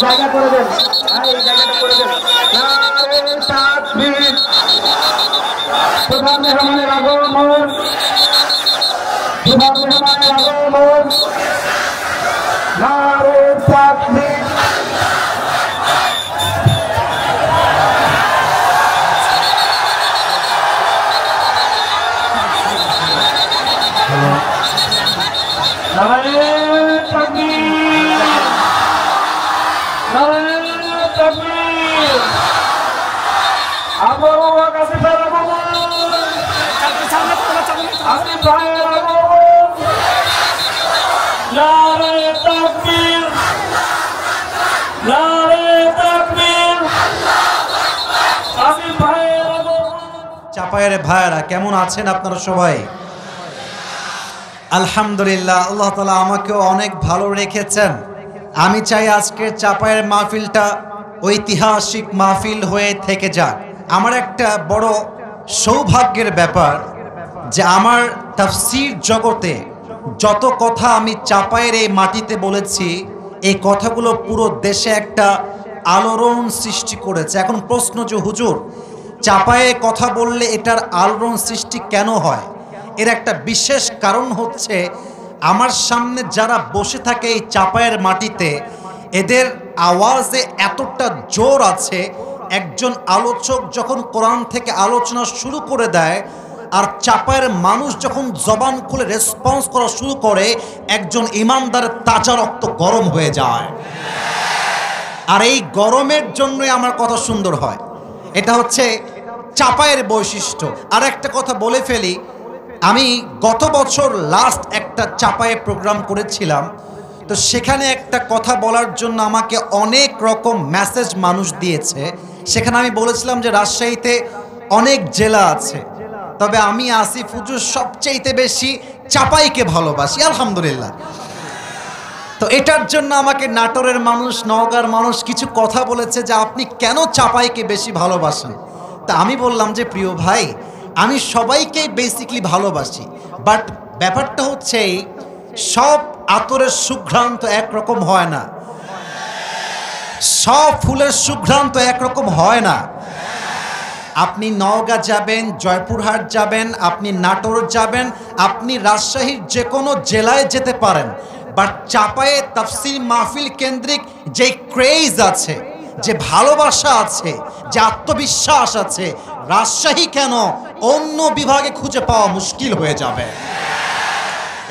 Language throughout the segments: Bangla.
জায়গা করে দেন, এই জায়গাটা করে দেন। নারে তাকবীর, প্রধান মেহমানের আগমন, প্রধান মেহমানের আগমন, নারে তাকবীর। চাপায়ের ভাইয়েরা কেমন আছেন আপনারা সবাই? আলহামদুলিল্লাহ, আল্লাহ তাআলা আমাকেও অনেক ভালো রেখেছেন। আমি চাই আজকের চাপায়ের মাহফিলটা ঐতিহাসিক মাহফিল হয়ে থেকে যাক। আমার একটা বড় সৌভাগ্যের ব্যাপার যে আমার তাফসীর জগতে যত কথা আমি চাপায়ের এই মাটিতে বলেছি, এই কথাগুলো পুরো দেশে একটা আলোড়ন সৃষ্টি করেছে। এখন প্রশ্ন যে হুজুর, চাপায়ে কথা বললে এটার আলোড়ন সৃষ্টি কেন হয়? এর একটা বিশেষ কারণ হচ্ছে আমার সামনে যারা বসে থাকে এই চাপায়ের মাটিতে, এদের আওয়াজে এতটা জোর আছে, একজন আলোচক যখন কোরআন থেকে আলোচনা শুরু করে দেয় আর চাপায়ের মানুষ যখন জবান খুলে রেসপন্স করা শুরু করে, একজন ইমানদারের তাজা রক্ত গরম হয়ে যায়। আর এই গরমের জন্যই আমার কথা সুন্দর হয়। এটা হচ্ছে চাপায়ের বৈশিষ্ট্য। আর একটা কথা বলে ফেলি, আমি গত বছর লাস্ট একটা চাপায়ে প্রোগ্রাম করেছিলাম, তো সেখানে একটা কথা বলার জন্য আমাকে অনেক রকম মেসেজ মানুষ দিয়েছে। সেখানে আমি বলেছিলাম যে রাজশাহীতে অনেক জেলা আছে, তবে আমি আসিফ হুজুর সবচেয়ে বেশি চাপাইকে ভালোবাসি, আলহামদুলিল্লাহ। তো এটার জন্য আমাকে নাটোরের মানুষ, নওগাঁর মানুষ কিছু কথা বলেছে যে আপনি কেন চাপাইকে বেশি ভালোবাসেন। তা আমি বললাম যে প্রিয় ভাই, আমি সবাইকেই বেসিকলি ভালোবাসি, বাট ব্যাপারটা হচ্ছে সব আতরের সুঘ্রাণ তো একরকম হয় না, সব ফুলের সুঘ্রাণ তো একরকম হয় না। আপনি নওগাঁ যাবেন, জয়পুরহাট যাবেন, আপনি নাটোর যাবেন, আপনি রাজশাহীর যে কোনো জেলায় যেতে পারেন, বাট চাপায়ে তাফসীর মাহফিল কেন্দ্রিক যে ক্রেজ আছে, যে ভালোবাসা আছে, যে আত্মবিশ্বাস আছে, রাজশাহী কেন অন্য বিভাগে খুঁজে পাওয়া মুশকিল হয়ে যাবে।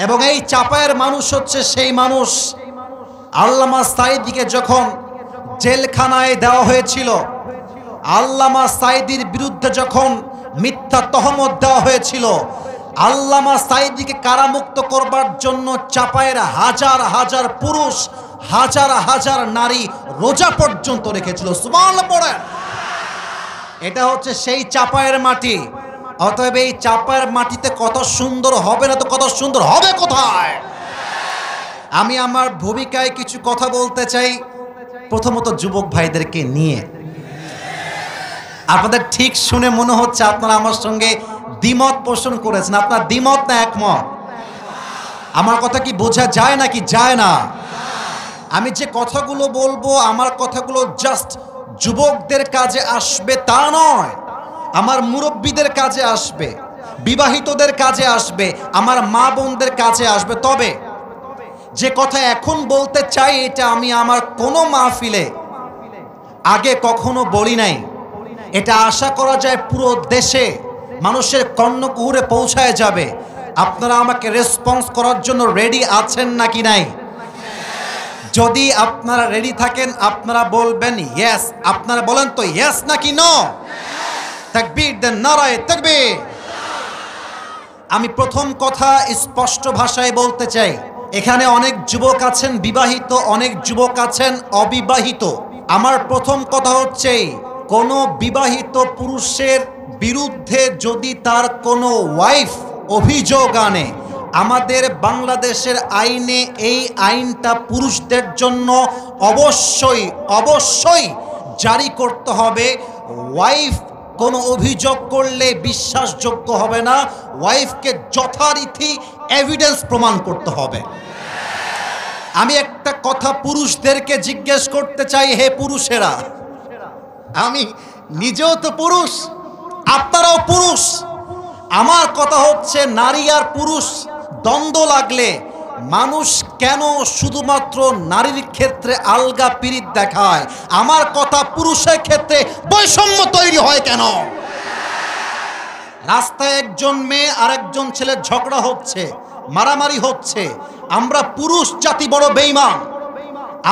এবং এই চাপায়ের মানুষ হচ্ছে সেই মানুষ, আল্লামা সাঈদীকে যখন জেলখানায় দেওয়া হয়েছিল, আল্লামা সাঈদীর বিরুদ্ধে যখন মিথ্যা তহমত দেওয়া হয়েছিল, আল্লামা সাঈদীকে কারামুক্ত করবার জন্য চাপায়ের হাজার হাজার পুরুষ, হাজার হাজার নারী রোজা পর্যন্ত রেখেছিল। সুবহানাল্লাহ পড়েন। এটা হচ্ছে সেই চাপায়ের মাটি। অতএব এই চাপায়ের মাটিতে কত সুন্দর হবে না তো কত সুন্দর হবে কোথায়? আমি আমার ভূমিকায় কিছু কথা বলতে চাই, প্রথমত যুবক ভাইদেরকে নিয়ে। আপনাদের ঠিক শুনে মনে হচ্ছে আপনারা আমার সঙ্গে দ্বিমত পোষণ করেছেন। আপনার দ্বিমত না একমত? আমার কথা কি বোঝা যায় নাকি যায় না? আমি যে কথাগুলো বলবো, আমার কথাগুলো জাস্ট যুবকদের কাজে আসবে তা নয়, আমার মুরব্বীদের কাজে আসবে, বিবাহিতদের কাজে আসবে, আমার মা বোনদের কাজে আসবে। তবে যে কথা এখন বলতে চাই, এটা আমি আমার কোনো মাহফিলে আগে কখনো বলি নাই। এটা আশা করা যায় পুরো দেশে মানুষের কর্ণকুহরে পৌঁছায় যাবে। আপনারা আমাকে রেসপন্স করার জন্য রেডি আছেন নাকি নাই? যদি আপনারা রেডি থাকেন আপনারা বলবেন ইয়েস। আপনারা বলেন তো ইয়েস নাকি নো? তাকবীর দেন, নারায়ে তাকবীর। আমি প্রথম কথা স্পষ্ট ভাষায় বলতে চাই, এখানে অনেক যুবক আছেন বিবাহিত, অনেক যুবক আছেন অবিবাহিত। আমার প্রথম কথা হচ্ছে, কোনো বিবাহিত পুরুষের বিরুদ্ধে যদি তার কোনো ওয়াইফ অভিযোগ আনে, আমাদের বাংলাদেশের আইনে এই আইনটা পুরুষদের জন্য অবশ্যই অবশ্যই জারি করতে হবে। ওয়াইফ কোনো অভিযোগ করলে বিশ্বাসযোগ্য হবে না। ওয়াইফকে যথারীতি এভিডেন্স প্রমাণ করতে হবে। আমি একটা কথা পুরুষদেরকে জিজ্ঞেস করতে চাই, হে পুরুষেরা, আমি নিজেও তো পুরুষ, আপনারাও পুরুষ। আমার কথা হচ্ছে, নারী আর পুরুষ দ্বন্দ্ব লাগলে মানুষ কেন শুধুমাত্র নারীর ক্ষেত্রে আলগা পিরিত দেখায়? আমার কথা, পুরুষের ক্ষেত্রে বৈষম্য তৈরি হয় কেন? রাস্তায় একজন মেয়ে আর একজন ছেলের ঝগড়া হচ্ছে, মারামারি হচ্ছে, আমরা পুরুষ জাতি বড় বেঈমান।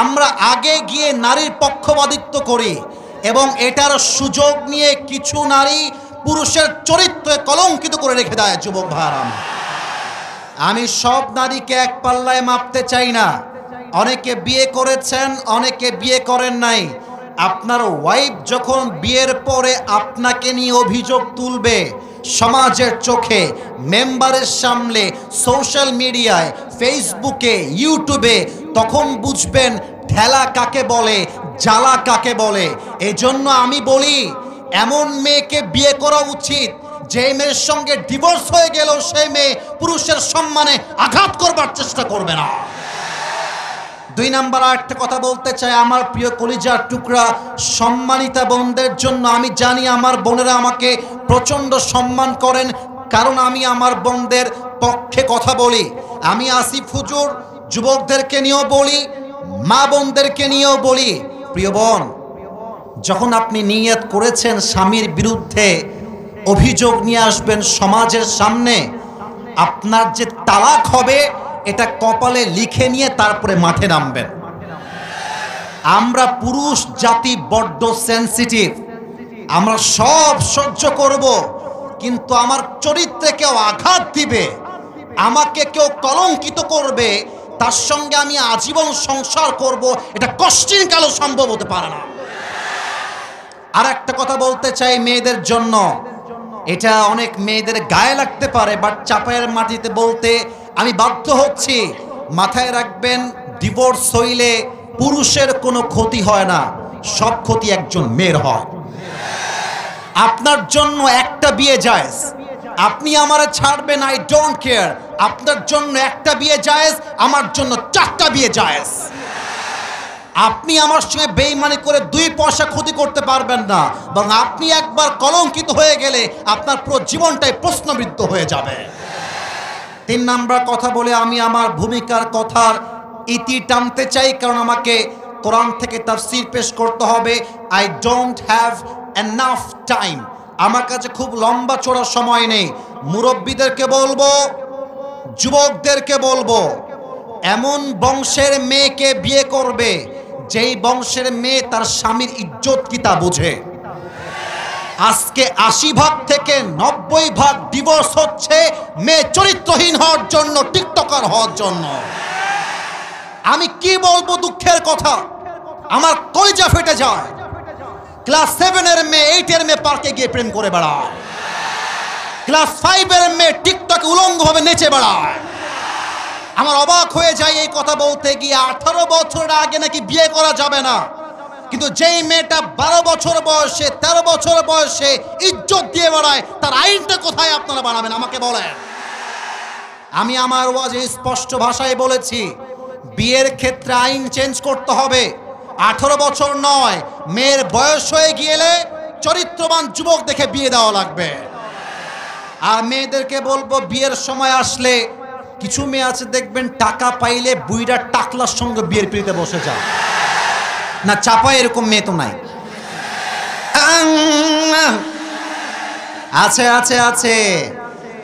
আমরা আগে গিয়ে নারীর পক্ষপাতিত্ব করি এবং এটার সুযোগ নিয়ে কিছু নারী পুরুষের চরিত্রে কলঙ্কিত করে রেখে দেয়। যুবক ভাইরা, আমি সব নারীকে এক পাল্লায় মাপতে চাই না। অনেকে বিয়ে করেছেন, অনেকে বিয়ে করেন নাই। আপনার ওয়াইফ যখন বিয়ের পরে আপনাকে নিয়ে অভিযোগ তুলবে সমাজের চোখে, মেম্বারের সামনে, সোশ্যাল মিডিয়ায়, ফেসবুকে, ইউটিউবে, তখন বুঝবেন ঠেলা কাকে বলে, জ্বালা কাকে বলে। এজন্য আমি বলি, এমন মেয়েকে বিয়ে করা উচিত যে মেয়ের সঙ্গে ডিভোর্স হয়ে গেল সেই মেয়ে পুরুষের সম্মানে আঘাত করবার চেষ্টা করবে না। 2 নাম্বার আরেকটা কথা বলতে চাই, আমার প্রিয় কলিজার টুকরা সম্মানিতা বোনদের জন্য। আমি জানি আমার বোনেরা আমাকে প্রচণ্ড সম্মান করেন, কারণ আমি আমার বোনদের পক্ষে কথা বলি। আমি আসিফ হুজুর যুবকদেরকে নিয়েও বলি, মা বোনদেরকে নিয়েও বলি, প্রিয় বোন, যখন আপনি নিয়ত করেছেন স্বামীর বিরুদ্ধে অভিযোগ নিয়ে আসবেন সমাজের সামনে, আপনার যে তালাক হবে এটা কপালে লিখে নিয়ে তারপরে মাঠে নামবেন। আমরা পুরুষ জাতি বড্ড সেনসিটিভ, আমরা সব সহ্য করব, কিন্তু আমার চরিত্রে কেউ আঘাত দিবে, আমাকে কেউ কলঙ্কিত করবে, তার সঙ্গে আমি আজীবন সংসার করব, এটা কষ্টিন কালো সম্ভব হতে পারে না। আর একটা কথা বলতে চাই মেয়েদের জন্য, এটা অনেক মেয়েদের গায়ে লাগতে পারে, বাট চাপায়ের মাটিতে বলতে আমি বাধ্য হচ্ছি। মাথায় রাখবেন, ডিভোর্স হইলে পুরুষের কোনো ক্ষতি হয় না, সব ক্ষতি একজন মেয়ের হয়। আপনার জন্য একটা বিয়ে জায়েজ, আপনি আমারে ছাড়বেন, আই ডোন্ট কেয়ার। আপনার জন্য একটা বিয়ে জায়েজ, আমার জন্য 4টা বিয়ে জায়েজ। আপনি আমার সঙ্গে বেঈমানি করে 2 পয়সা ক্ষতি করতে পারবেন না, এবং আপনি একবার কলঙ্কিত হয়ে গেলে আপনার পুরো জীবনটাই প্রশ্নবিদ্ধ হয়ে যাবে। 3 নাম্বার কথা বলে আমি আমার ভূমিকার কথার ইতি টানতে চাই, কারণ আমাকে কোরআন থেকে তাফসীর পেশ করতে হবে। I don't have enough time, আমার কাছে খুব লম্বা চড়া সময় নেই। মুরব্বীদেরকে বলবো, যুবকদেরকে বলবো, এমন বংশের মেয়েকে বিয়ে করবে যেই বংশের মেয়ে তার স্বামীর ইজ্জত কি তা বুঝে। আজকে 80 ভাগ থেকে 90 ভাগ ডিভোর্স হচ্ছে মেয়ে চরিত্রহীন হওয়ার জন্য, টিকটকার হওয়ার জন্য। আমি কি বলবো, দুঃখের কথা, আমার কলিজা ফেটে যায়। ক্লাস 7 এর মেয়ে, 8 এর মেয়ে পার্কে গিয়ে প্রেম করে বেড়ায়, ক্লাস 5 এর মেয়ে টিকটকে উলঙ্গভাবে নেচে বেড়ায়। আমার অবাক হয়ে যায় এই কথা বলতে গিয়ে। 18 বছরের আগে নাকি বিয়ে করা যাবে না, কিন্তু যেই মেয়েটা 12 বছর বয়সে, 13 বছর বয়সে ইজ্জত দিয়ে বেড়ায়, তার আইনটা কোথায় আপনারা বানাবেন আমাকে বলেন। আমি আমার ওয়াজে স্পষ্ট ভাষায় বলেছি, বিয়ের ক্ষেত্রে আইন চেঞ্জ করতে হবে। 18 বছর নয়, মেয়ের বয়স হয়ে গেলে চরিত্রবান যুবক দেখে বিয়ে দেওয়া লাগবে। আর মেয়েদেরকে বলবো, বিয়ের সময় আসলে কিছু মেয়ে আছে দেখবেন টাকা পাইলে বুইড়া টাকলার সঙ্গে বিয়ের পিড়িতে বসে যায় না। চাপায় এরকম মেয়ে তো নাই? আছে আছে আছে।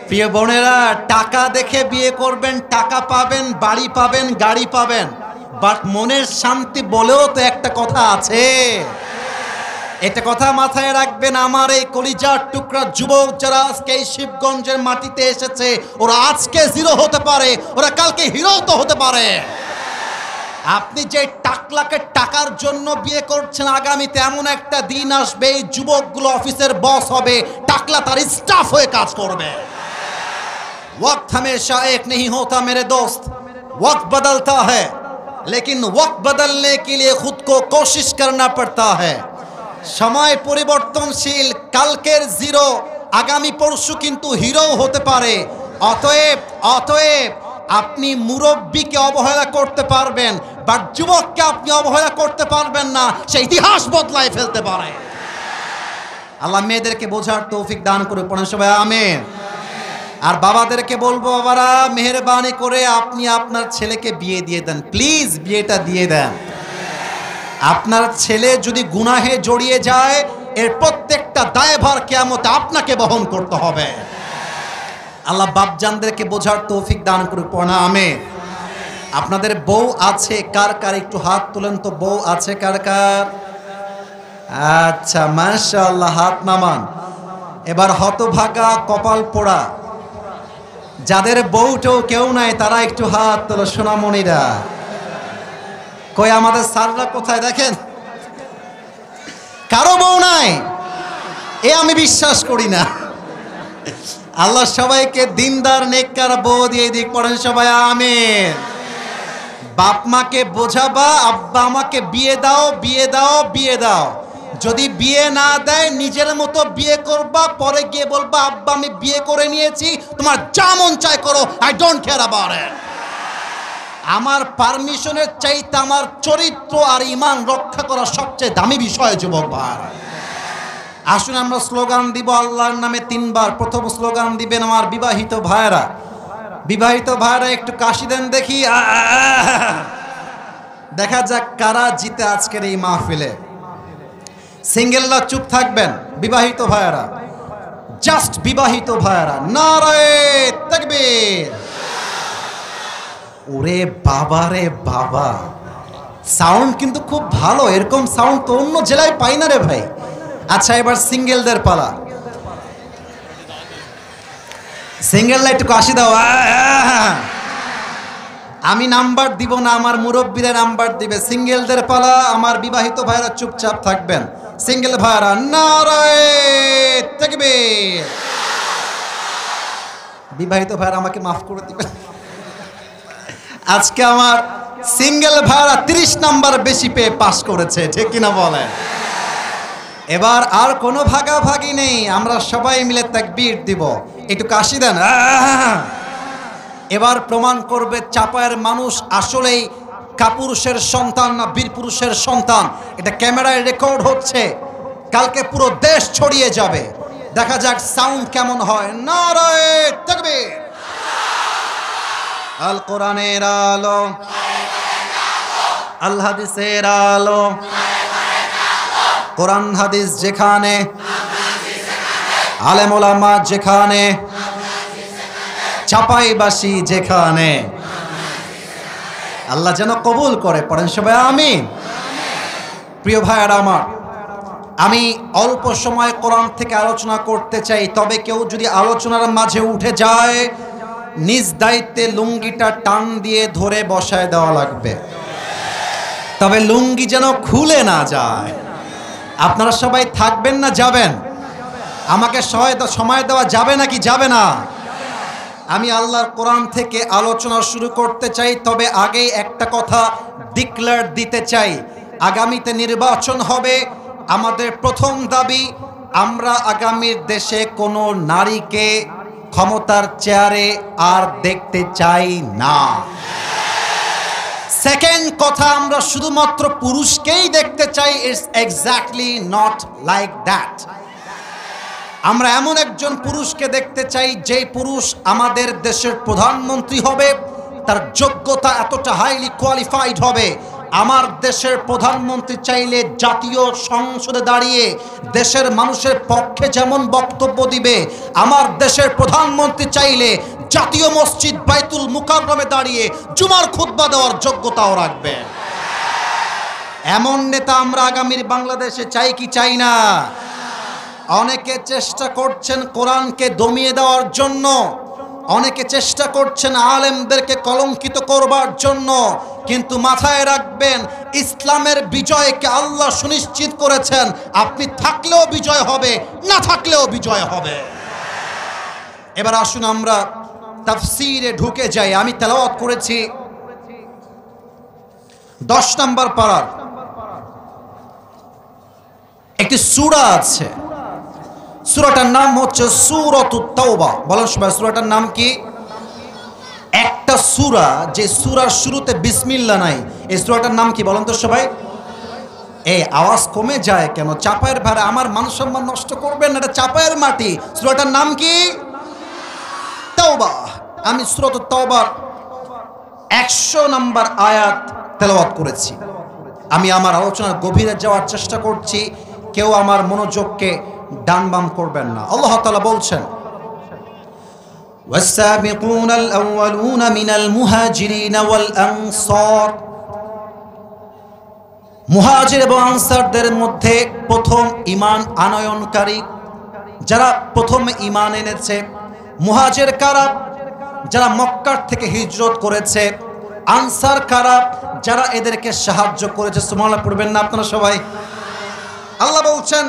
প্রিয় বোনেরা, টাকা দেখে বিয়ে করবেন, টাকা পাবেন, বাড়ি পাবেন, গাড়ি পাবেন, বাট মনের শান্তি বলেও তো একটা কথা আছে। এটা কথা মাথায় রাখবেন। আমার এই কলিজার টুকরা যুবক যারা আজকে এই শিবগঞ্জের মাটিতে এসেছে, ওরা আজকে জিরো হতে পারে, ওরা কালকে হিরো তো হতে পারে। আপনি যে টাকলাকে টাকার জন্য বিয়ে করছেন, আগামীতে এমন একটা দিন আসবে এই যুবকগুলো অফিসের বস হবে, টাকলা তার স্টাফ হয়ে কাজ করবে। वक्त हमेशा एक नहीं होता मेरे दोस्त, वक्त बदलता है, लेकिन वक्त बदलने के लिए खुद को कोशिश करना पड़ता है। समय পরিবর্তনশীল, কালকের জিরো আগামী পরশু কিন্তু হিরো হতে পারে। অতএব অতএব আপনি মুরব্বীকে অবহেলা করতে পারবেন, বাট যুবককে আপনি অবহেলা করতে পারবেন না, সে ইতিহাস বদলায় ফেলতে পারে। আল্লাহ মেয়েদেরকে বোঝার তৌফিক দান করে পড়েন সবাই আমিন। আর বাবাদেরকে বলবো, বাবারা মেহেরবানি করে আপনি আপনার ছেলেকে বিয়ে দিয়ে দেন, প্লিজ বিয়েটা দিয়ে দেন। আপনার ছেলে যদি গুনাহে জড়িয়ে যায়, এর প্রত্যেকটা দায়ভার কিয়ামতে আপনাকে বহন করতে হবে। আল্লাহ বাপজানদেরকে বোঝার তৌফিক দান করে পড়েন আমিন। আপনাদের বউ আছে কার কার, একটু হাত তোলেন তো, বউ আছে কার কার? আচ্ছা মাশাআল্লাহ, হাত নামান। এবার হতভাগা কপাল পোড়া যাদের বউটাও কেউ নাই, তারা একটু হাত তোলো সোনামণিরা। কই আমাদের স্যাররা কোথায়? দেখেন কারো বউ নাই, এ আমি বিশ্বাস করি না। আল্লাহ সবাইকে দিনদার নেককার বউ দিয়ে দিক, পড়েন সবাই আমিন। বাপ মাকে বোঝাবা, আব্বা আমাকে বিয়ে দাও, বিয়ে দাও, বিয়ে দাও। যদি বিয়ে না দেয় নিজের মতো বিয়ে করবা, পরে গিয়ে বলবা আব্বা আমি বিয়ে করে নিয়েছি, তোমার যা মন চায় করো, I don't care about it. আমার পারমিশনের চাইতে আমার চরিত্র আর ঈমান রক্ষা করা সবচেয়ে দামি বিষয় যুবক ভাই। আসুন আমরা স্লোগান দিব আল্লাহর নামে 3 বার। প্রথম স্লোগান দিবেন আমার বিবাহিত ভাইরা। বিবাহিত ভাইরা একটু কাশি দেন দেখি, দেখা যাক কারা জিতে আজকের এই মাহফিলে। সিঙ্গেলরা চুপ থাকবেন, বিবাহিত ভাইরা, জাস্ট বিবাহিত ভাইরা নারায়ে তাকবীর। ওরে বাবা রে বাবা, সাউন্ড কিন্তু খুব ভালো, এরকম সাউন্ড তো অন্য জেলায় পাই না রে ভাই। আচ্ছা এবার সিঙ্গেলদের পালা, সিঙ্গেলরা একটু কাশি দাও। আমি নাম্বার দিব না, আমার মুরব্বীরা নাম্বার দিবে। সিঙ্গেলদের পালা, আমার বিবাহিত ভাইরা চুপচাপ থাকবেন। সিঙ্গেল ভাইরা নারায়ে তাকবীর। বিবাহিত ভাইরা আমাকে মাফ করে দিবেন, আজকে আমার সিঙ্গেল ভাইরা 30 নাম্বার বেশি পেয়ে পাস করেছে, ঠিক কিনা বলেন? এবার আর কোনো ভাগাভাগি নেই, আমরা সবাই মিলে তাকবীর দিব। একটু কাশি দেন। এবার প্রমাণ করবে চাপায়ের মানুষ আসলেই কাপুরুষের সন্তান না বীর পুরুষের সন্তান। এটা ক্যামেরায় রেকর্ড হচ্ছে, কালকে পুরো দেশ ছড়িয়ে যাবে। দেখা যাক সাউন্ড কেমন হয়। নারায়ে তাকবীর। আল কোরআনের আলো, আল হাদিসের আলো, কোরআন হাদিস যেখানে, আলেম ওলামা যেখানে, চাপাইবাসী যেখানে, আল্লাহ যেন কবুল করে। পড়েন সবাই আমিন। প্রিয় ভাইয়েরা আমার, আমি অল্প সময় কোরআন থেকে আলোচনা করতে চাই, তবে কেউ যদি আলোচনার মাঝে উঠে যায়, নিজ দায়িত্বে লুঙ্গিটা টান দিয়ে ধরে বসায় দেওয়া লাগবে, তবে লুঙ্গি যেন খুলে না যায়। আপনারা সবাই থাকবেন না যাবেন? আমাকে সময় দেওয়া যাবে নাকি যাবে না? আমি আল্লাহর কোরআন থেকে আলোচনা শুরু করতে চাই, তবে আগেই একটা কথা ডিক্লেয়ার দিতে চাই। আগামীতে নির্বাচন হবে, আমাদের প্রথম দাবি, আমরা আগামীর দেশে কোনো নারীকে ক্ষমতার চেয়ারে আর দেখতে চাই না। সেকেন্ড কথা, আমরা শুধুমাত্র পুরুষকেই দেখতে চাই। It's exactly not like that. আমরা এমন একজন পুরুষকে দেখতে চাই, যেই পুরুষ আমাদের দেশের প্রধানমন্ত্রী হবে, তার যোগ্যতা এতটা হাইলি কোয়ালিফাইড হবে। আমার দেশের প্রধানমন্ত্রী চাইলে জাতীয় সংসদে দাঁড়িয়ে দেশের মানুষের পক্ষে যেমন বক্তব্য দিবে, আমার দেশের প্রধানমন্ত্রী চাইলে জাতীয় মসজিদ বাইতুল মুকাররমে দাঁড়িয়ে জুমার খুতবা দেওয়ার যোগ্যতাও রাখবে। এমন নেতা আমরা আগামীর বাংলাদেশে চাই কি চাই না? অনেকে চেষ্টা করছেন কোরআনকে দমিয়ে দেওয়ার জন্য, অনেকে চেষ্টা করছেন আলেমদেরকে কলঙ্কিত করবার জন্য, কিন্তু মাথায় রাখবেন ইসলামের বিজয়কে আল্লাহ সুনিশ্চিত করেছেন। আপনি থাকলেও বিজয় হবে, না থাকলেও বিজয় হবে। এবার আসুন আমরা তাফসীরে ঢুকে যাই। আমি তেলাওয়াত করেছি 10 নম্বর পারার একটি সূরা আছে, সূরাটার নাম হচ্ছে সূরাতুত তাওবা। বলেন সবাই সূরাটার নাম কি? একটা সূরা যে সূরার শুরুতে বিসমিল্লাহ নাই, এই সূরাটার নাম কি বলেন তো সবাই? এই আওয়াজ কমে যায় কেন? চাপায়ের ভাড়া আমার মান সম্মান নষ্ট করবেন না, এটা চাপায়ের মাটি। সূরাটার নাম কি? তাওবা। আমি সূরাতুত তাওবার 100 নম্বর আয়াত তেলাওয়াত করেছি। আমি আমার আলোচনার গভীরে যাওয়ার চেষ্টা করছি, কেউ আমার মনোযোগকে ডান বাম করবেন না। আল্লাহ তাআলা বলছেন, والسابقون الأولون من المهاجرين والأنصار। মুহাজির এবং আনসারদের মধ্যে প্রথম ঈমান আনয়নকারী যারা প্রথম ঈমান এনেছে। মুহাজির কারা? যারা মক্কার থেকে হিজরত করেছে। আনসার কারা? যারা এদেরকে সাহায্য করেছে। সুবহানাল্লাহ পড়বেন না আপনারা সবাই? আল্লাহ বলছেন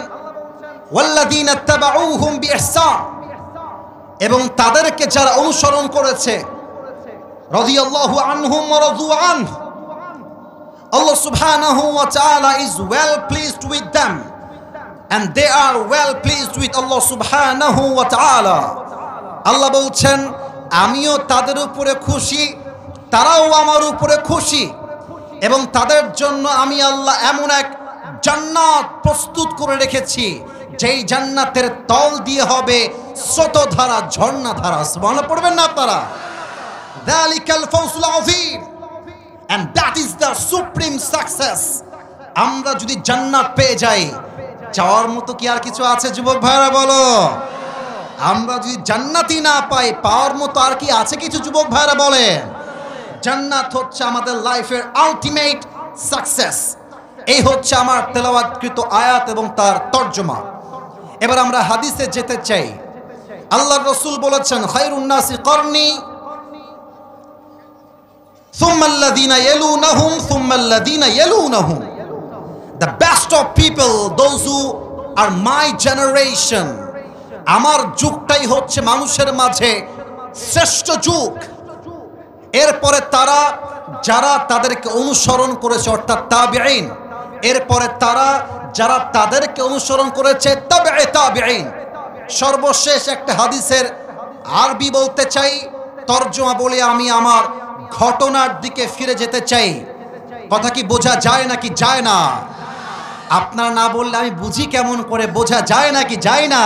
ওয়াল্লাযীনা তাবাউহুম বিইহসান, এবং তাদেরকে যারা অনুসরণ করেছে। রাদিয়াল্লাহু আনহুম ওয়া রাদু আনহু, Allah subhanahu wa ta'ala is well pleased with them and they are well pleased with Allah subhanahu wa ta'ala. আল্লাহ বলছেন আমিও তাদের উপরে খুশি, তারাও আমার উপরে খুশি, এবং তাদের জন্য আমি আল্লাহ এমন এক জান্নাত প্রস্তুত করে রেখেছি যেই জান্নাতের তল দিয়ে হবে স্রোতধারা, ঝর্ণাধারা। সুবহানাল্লাহ পড়বেন না আপনারা? যালিকাল ফাওজুল আযীম, and that is the supreme success. আমরা যদি জান্নাত পেয়ে যাই, চাওয়ার মতো কি আর কিছু আছে যুবক ভাইরা বলো? আমরা যদি জান্নাতই না পাই, পাওয়ার মতো আর কি আছে কিছু যুবক ভাইরা বলেন? জান্নাত হচ্ছে আমাদের লাইফের আলটিমেট সাকসেস। এই হচ্ছে আমার তেলাওয়াতকৃত আয়াত এবং তার তরজমা। এবার আমরা হাদিসে যেতে চাই। আল্লাহর রাসূল বলেছেন খায়রুন নাসি করনি সুম্মা আল্লাযীনা ইয়ালুনাহুম সুম্মা আল্লাযীনা ইয়ালুনাহুম। The best of people, those who are my generation. আমার যুগটাই হচ্ছে মানুষের মাঝে শ্রেষ্ঠ যুগ। এরপরে তারা যারা তাদেরকে অনুসরণ করেছে অর্থাৎ তাবিঈন, এরপরে তারা যারা তাদেরকে অনুসরণ করেছে তাবিঈ তাবিঈন। সর্বশেষ একটা হাদিসের আরবি বলতে চাই, তরজমা বলে আমি আমার ঘটনার দিকে ফিরে যেতে চাই। কথা কি বোঝা যায় নাকি যায় না? আপনারা না বললে আমি বুঝি কেমন করে? বোঝা যায় নাকি যায় না?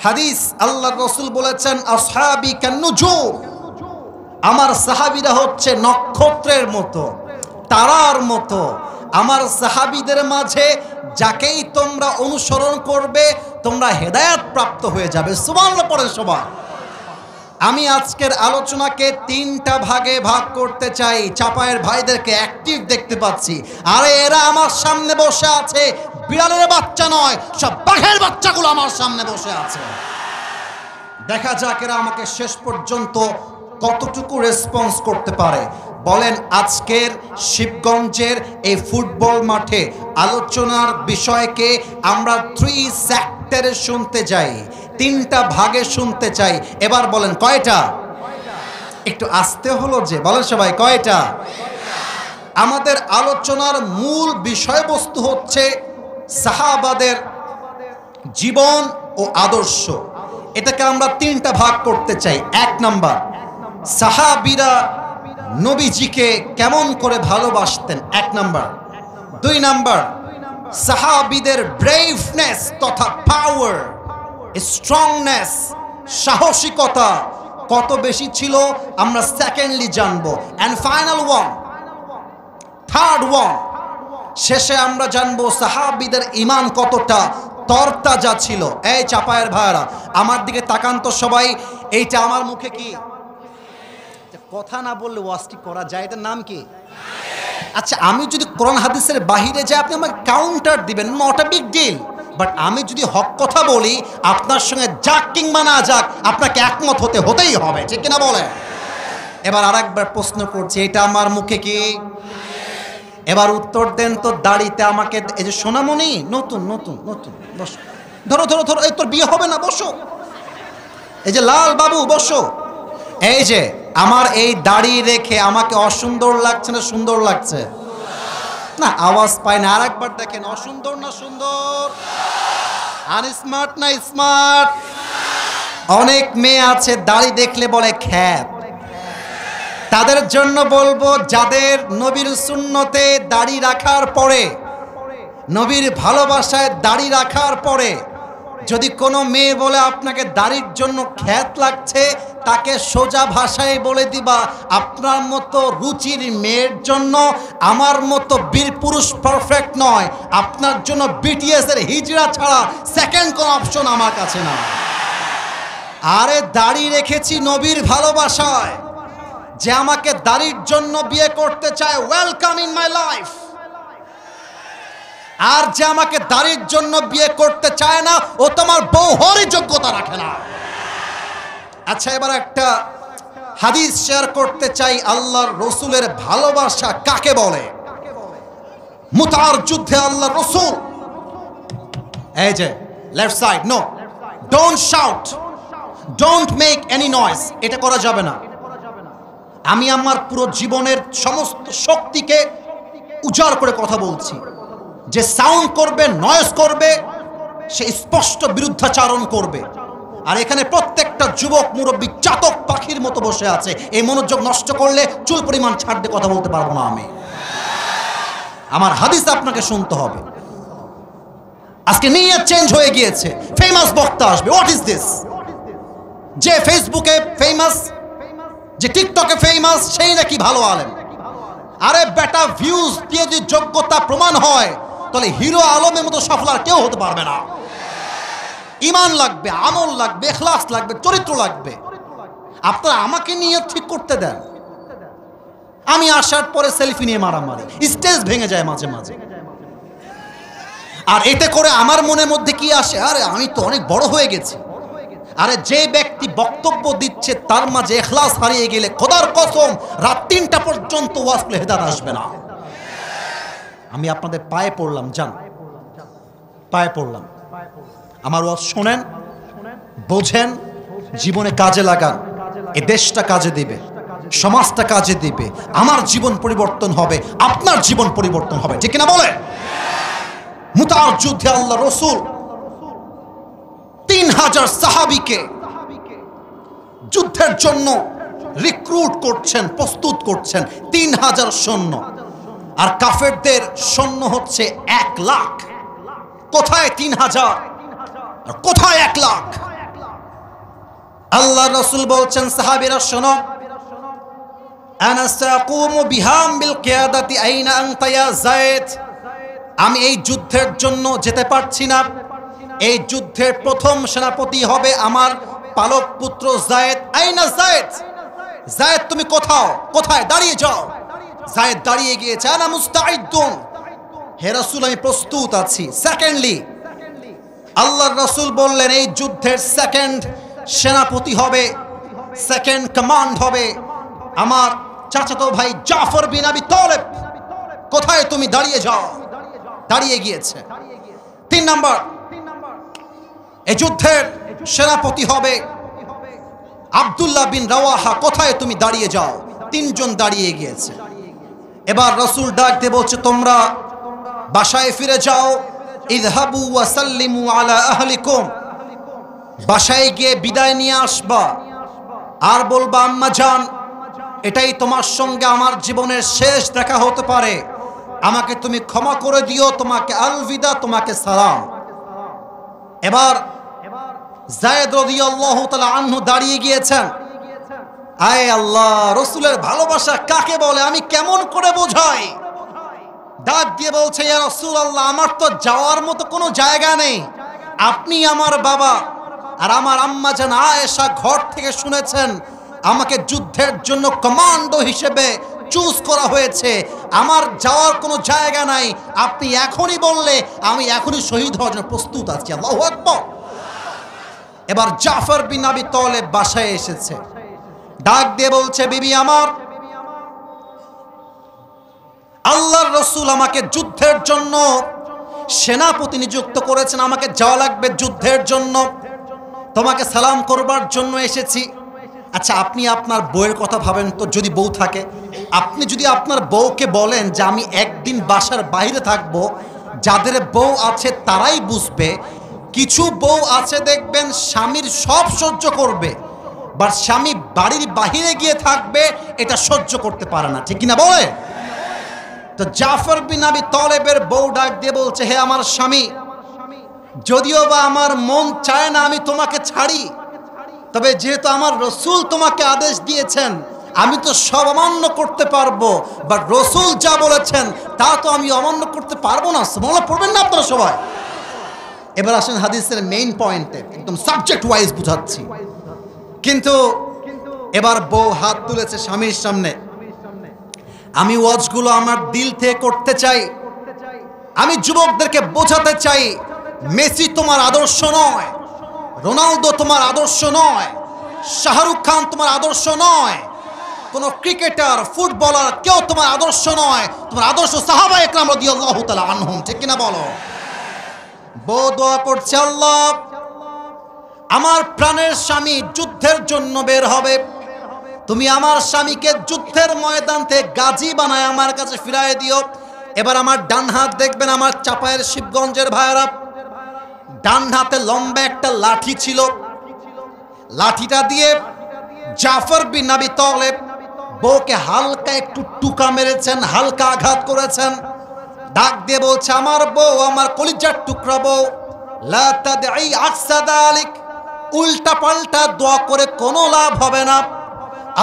হাদিস, আল্লাহর রাসূল বলেছেন আসহাবি কান্নুজুম, আমার সাহাবীরা হচ্ছে নক্ষত্রের মতো, তারার মতো। আমার সাহাবীদের মাঝে যাকেই তোমরা অনুসরণ করবে তোমরা হেদায়েত প্রাপ্ত হয়ে যাবে। সুবহানাল্লাহ পড়েন সবাই। আমি আজকের আলোচনাকে 3টা ভাগে ভাগ করতে চাই। চাপায়ের ভাইদেরকে অ্যাক্টিভ দেখতে পাচ্ছি। আরে এরা আমার সামনে বসে আছে, বিড়ালের বাচ্চা নয়, সব বাঘের বাচ্চাগুলো আমার সামনে বসে আছে। দেখা যাক এরা আমাকে শেষ পর্যন্ত কতটুকু রেসপন্স করতে পারে। বলেন আজকের শিবগঞ্জের এই ফুটবল মাঠে আলোচনার বিষয়কে আমরা 3 সেক্টরে শুনতে যাই, 3টা ভাগে শুনতে চাই। এবার বলেন কয়টা? একটু আস্তে হলো যে, বলেন সবাই কয়টা? আমাদের আলোচনার মূল বিষয়বস্তু হচ্ছে সাহাবাদের জীবন ও আদর্শ। এটাকে আমরা 3টা ভাগ করতে চাই। 1 নাম্বার, সাহাবীরা নবীজিকে কেমন করে ভালোবাসতেন, 1 নাম্বার। 2 নাম্বার, সাহাবীদের ব্রেভনেস তথা পাওয়ার, স্ট্রংনেস, সাহসিকতা কত বেশি ছিল আমরা সেকেন্ডলি জানবো। And final one, third one, শেষে আমরা জানবো সাহাবীদের ঈমান কতটা তরতাজা ছিল। এই চাপায়ের ভাইরা আমার দিকে তাকান তো সবাই। এইটা আমার মুখে কি কথা না বললে ওয়াজটি করা যায়? এটার নাম কি? আচ্ছা, আমি যদি কোরআন হাদিসের বাহিরে যাই আপনি আমাকে কাউন্টার দিবেন, not a big deal. But আমি যদি হক কথা বলি, আপনার সঙ্গে যাক কিংবা না যাক আপনাকে একমত হতেই হবে, ঠিক কিনা বলে? এবার আরেকবার প্রশ্ন করছি, এটা আমার মুখে কি? এবার উত্তর দেন তো। দাড়িতে আমাকে এই যে সোনামণি, নতুন নতুন নতুন, বসো, ধরো ধরো ধরো, এই তোর বিয়ে হবে না, বসো। এই যে লাল বাবু বসো। এই যে আমার এই দাড়ি রেখে আমাকে অসুন্দর লাগছে না সুন্দর লাগছে? না, আওয়াজ পাই না। আরেকবার দেখেন, অসুন্দর না সুন্দর? আনস্মার্ট না স্মার্ট? অনেক মেয়ে আছে দাড়ি দেখলে বলে খ্যাত। তাদের জন্য বলবো, যাদের নবীর সুন্নতে দাড়ি রাখার পরে, নবীর ভালোবাসায় দাড়ি রাখার পরে যদি কোনো মেয়ে বলে আপনাকে দাড়ির জন্য খ্যাত লাগছে, তাকে সোজা ভাষায় বলে দিবা, আপনার মতো রুচির মেয়ের জন্য আমার মতো বীর পুরুষ পারফেক্ট নয়। আপনার জন্য বিটিএস এর হিজড়া ছাড়া সেকেন্ড কোন অপশন আমার কাছে না। আরে দাড়ি রেখেছি নবীর ভালোবাসায়, যে আমাকে দাড়ির জন্য বিয়ে করতে চায়, ওয়েলকাম ইন মাই লাইফ। আর যে আমাকে দাড়ির জন্য বিয়ে করতে চায় না, ও তোমার বউ হওয়ারই যোগ্যতা রাখে না। আচ্ছা, এবার একটা হাদিস শেয়ার করতে চাই। আল্লাহর রসুলের ভালোবাসা কাকে বলে? মুতার যুদ্ধে আল্লাহর রসুল, এই যে left side, no, don't shout, don't make any noise, এটা করা যাবে না। আমি আমার পুরো জীবনের সমস্ত শক্তিকে উজাড় করে কথা বলছি। যে সাউন্ড করবে, নয়েজ করবে, সে স্পষ্ট বিরুদ্ধাচারণ করবে। আর এখানে প্রত্যেকটা যুবক মুরব্বী চাতক পাখির মতো বসে আছে। এই মনোযোগ নষ্ট করলে চুল পরিমাণ ছাড় দিয়ে কথা বলতে পারবো না আমি। আমার হাদিস আপনাকে শুনতে হবে। আজকে নিয়ত চেঞ্জ হয়ে গিয়েছে, ফেমাস বক্তা আসবে। What is this? যে ফেসবুকে ফেমাস, যে টিকটকে ফেমাস, সেই নাকি ভালো আলেম। আরে বেটা, ভিউজ দিয়ে যদি যোগ্যতা প্রমাণ হয়, তাহলে হিরো আলমের মতো সফল আর কেউ হতে পারবে না। ঈমান লাগবে, আমল লাগবে, ইখলাস লাগবে, চরিত্র লাগবে। আপনারা আমাকে নিয়ে ঠিক করতে দেন। আমি আসার পরে সেলফি নিয়ে মারামারি, স্টেজ ভেঙে যায় মাঝে মাঝে। আর এতে করে আমার মনের মধ্যে কি আসে? আরে আমি তো অনেক বড় হয়ে গেছি। আরে যে ব্যক্তি বক্তব্য দিচ্ছে তার মাঝে ইখলাস হারিয়ে গেলে, খোদার কসম রাত 3টা পর্যন্ত ওয়াজ করলে হেদায়েত আসবে না। আমি আপনাদের পায়ে পড়লাম, জান, পায়ে পড়লাম। আমার ওয়াজ শোনেন, বোঝেন, জীবনে কাজে লাগান। এ দেশটা কাজে দিবে, সমাজটা কাজে দিবে। আমার জীবন পরিবর্তন হবে, আপনার জীবন পরিবর্তন হবে, ঠিক কিনা বলে? মুতার যুদ্ধে আল্লাহ রসুল 3000 সাহাবীকে যুদ্ধের জন্য রিক্রুট করছেন, প্রস্তুত করছেন। 3000 সৈন্য, আর কাফেরদের সৈন্য হচ্ছে 1 লাখ। কোথায় 3000 আর কোথায় 1 লাখ? আল্লাহ রসুল বলছেন, সাহাবীরা শোনো, আনা সাকুমু বিহাম বিল কিয়াদাতি আইনা আনতা ইয়া যায়েদ। আমি এই যুদ্ধের জন্য যেতে পারছি না। এই যুদ্ধের প্রথম সেনাপতি হবে আমার পালক পুত্র যায়েদ। আইনা যায়েদ? যায়েদ তুমি কোথায়? দাঁড়িয়ে যাও। যায়েদ দাঁড়িয়ে গিয়েছে। আনা মুস্তাইদুন, হে রাসূল আমি প্রস্তুত আছি। সেকেন্ডলি আল্লাহর রাসূল বললেন, এই যুদ্ধের সেকেন্ড সেনাপতি হবে, সেকেন্ড কমান্ড হবে আমার চাচাতো ভাই জাফর বিন আবি তালেব। কোথায় তুমি? দাঁড়িয়ে যাও। দাঁড়িয়ে গিয়েছে। 3 নাম্বার, এই যুদ্ধের সেনাপতি হবে আব্দুল্লাহ বিন রাওয়াহা। কোথায় তুমি? দাঁড়িয়ে যাও। 3 জন দাঁড়িয়ে গিয়েছে। এবার রাসূল ডাক দিয়ে বলছে, তোমরা বাসায় ফিরে যাও। ইযহাবু ওয়া সাল্লিমু আলা আহলিকুম, বাসায় গিয়ে বিদায় নিয়ে আসবা। আর বলবা, আম্মা জান, এটাই তোমার সঙ্গে আমার জীবনের শেষ দেখা হতে পারে, আমাকে তুমি ক্ষমা করে দিও, তোমাকে আলবিদা, তোমাকে সালাম। এবার যায়েদ রাদিয়াল্লাহু তাআলা আনহু দাঁড়িয়ে গিয়েছেন। আয় আল্লাহ, রাসূলের ভালোবাসা কাকে বলে আমি কেমন করে বোঝাই? ডাক দিয়ে বলছে, ইয়া রাসূলুল্লাহ, আমার তো যাওয়ার মতো কোনো জায়গা নেই। আপনি আমার বাবা, আর আমার আম্মা জান আয়েশা ঘর থেকে শুনেছেন আমাকে যুদ্ধের জন্য কমান্ডো হিসেবে চুজ করা হয়েছে। আমার যাওয়ার কোনো জায়গা নাই। আপনি এখনই বললে আমি এখনই শহীদ হওয়ার জন্য প্রস্তুত আছি। আল্লাহু আকবার। এবার জাফর বিন আবি তালেব বাসায় এসেছে। ডাক দিয়ে বলছে, বিবি আমার, আল্লাহর রাসূল আমাকে যুদ্ধের জন্য সেনাপতি নিযুক্ত করেছেন, আমাকে যাওয়া লাগবে যুদ্ধের জন্য, তোমাকে সালাম করবার জন্য এসেছি। আচ্ছা, আপনি আপনার বউয়ের কথা ভাবেন তো। যদি বউ থাকে, আপনি যদি আপনার বউকে বলেন যে আমি একদিন বাসার বাইরে থাকবো, যাদের বউ আছে তারাই বুঝবে কিছু বউ আছে দেখবেন স্বামীর সব সহ্য করবে, বাট স্বামী বাড়ির বাহিরে গিয়ে থাকবে এটা সহ্য করতে পারে না, ঠিক কিনা বলে? তো জাফর বিন আবি তালেবের বউ ডাক দিয়ে বলছে, হে আমার স্বামী, যদিও বা আমার মন চায় না আমি তোমাকে ছাড়ি, তবে যেহেতু আমার রসুল তোমাকে আদেশ দিয়েছেন আমি তো সব অমান্য করতে পারবো, বাট রসুল যা বলেছেন তা তো আমি অমান্য করতে পারবো না। সুবহানাল্লাহ পড়বেন না আপনারা সবাই? এবার আসেন হাদিসের মেইন পয়েন্টে, একদম সাবজেক্ট ওয়াইজ বুঝাচ্ছি। কিন্তু এবার বউ হাত তুলেছে স্বামীর সামনে। আমি ওয়াজগুলো আমার দিল থেকে করতে চাই, আমি যুবকদেরকে বোঝাতে চাই, মেসি তোমার আদর্শ নয়, রোনালদো তোমার আদর্শ নয়, শাহরুখ খান তোমার আদর্শ নয়, কোন ক্রিকেটার ফুটবলার কেউ তোমার আদর্শ নয়, তোমার আদর্শ সাহাবায়ে কেরাম রাদিয়াল্লাহু তাআলা আনহুম, ঠিক কিনা বলো? বউ দোয়া করছে, আল্লাহ আমার প্রাণের স্বামী যুদ্ধের জন্য বের হবে, তুমি আমার স্বামীকে যুদ্ধের ময়দান থেকে গাজী বানায় আমার কাছে ফিরায় দিও। এবার আমার ডান হাত দেখবেন, আমার চাপায়ের শিবগঞ্জের ভাইরা, ডান হাতে লম্বা একটা লাঠি ছিল, লাঠিটা দিয়ে জাফর বিন আবি তালেব বউকে হালকা একটু টুকা মেরেছেন, হালকা আঘাত করেছেন। ডাক দিয়ে বলছে, আমার বউ, আমার কলিজার টুকরা বউ, লা তাদঈ আকসা যালিক, উল্টা পাল্টা দোয়া করে কোনো লাভ হবে না।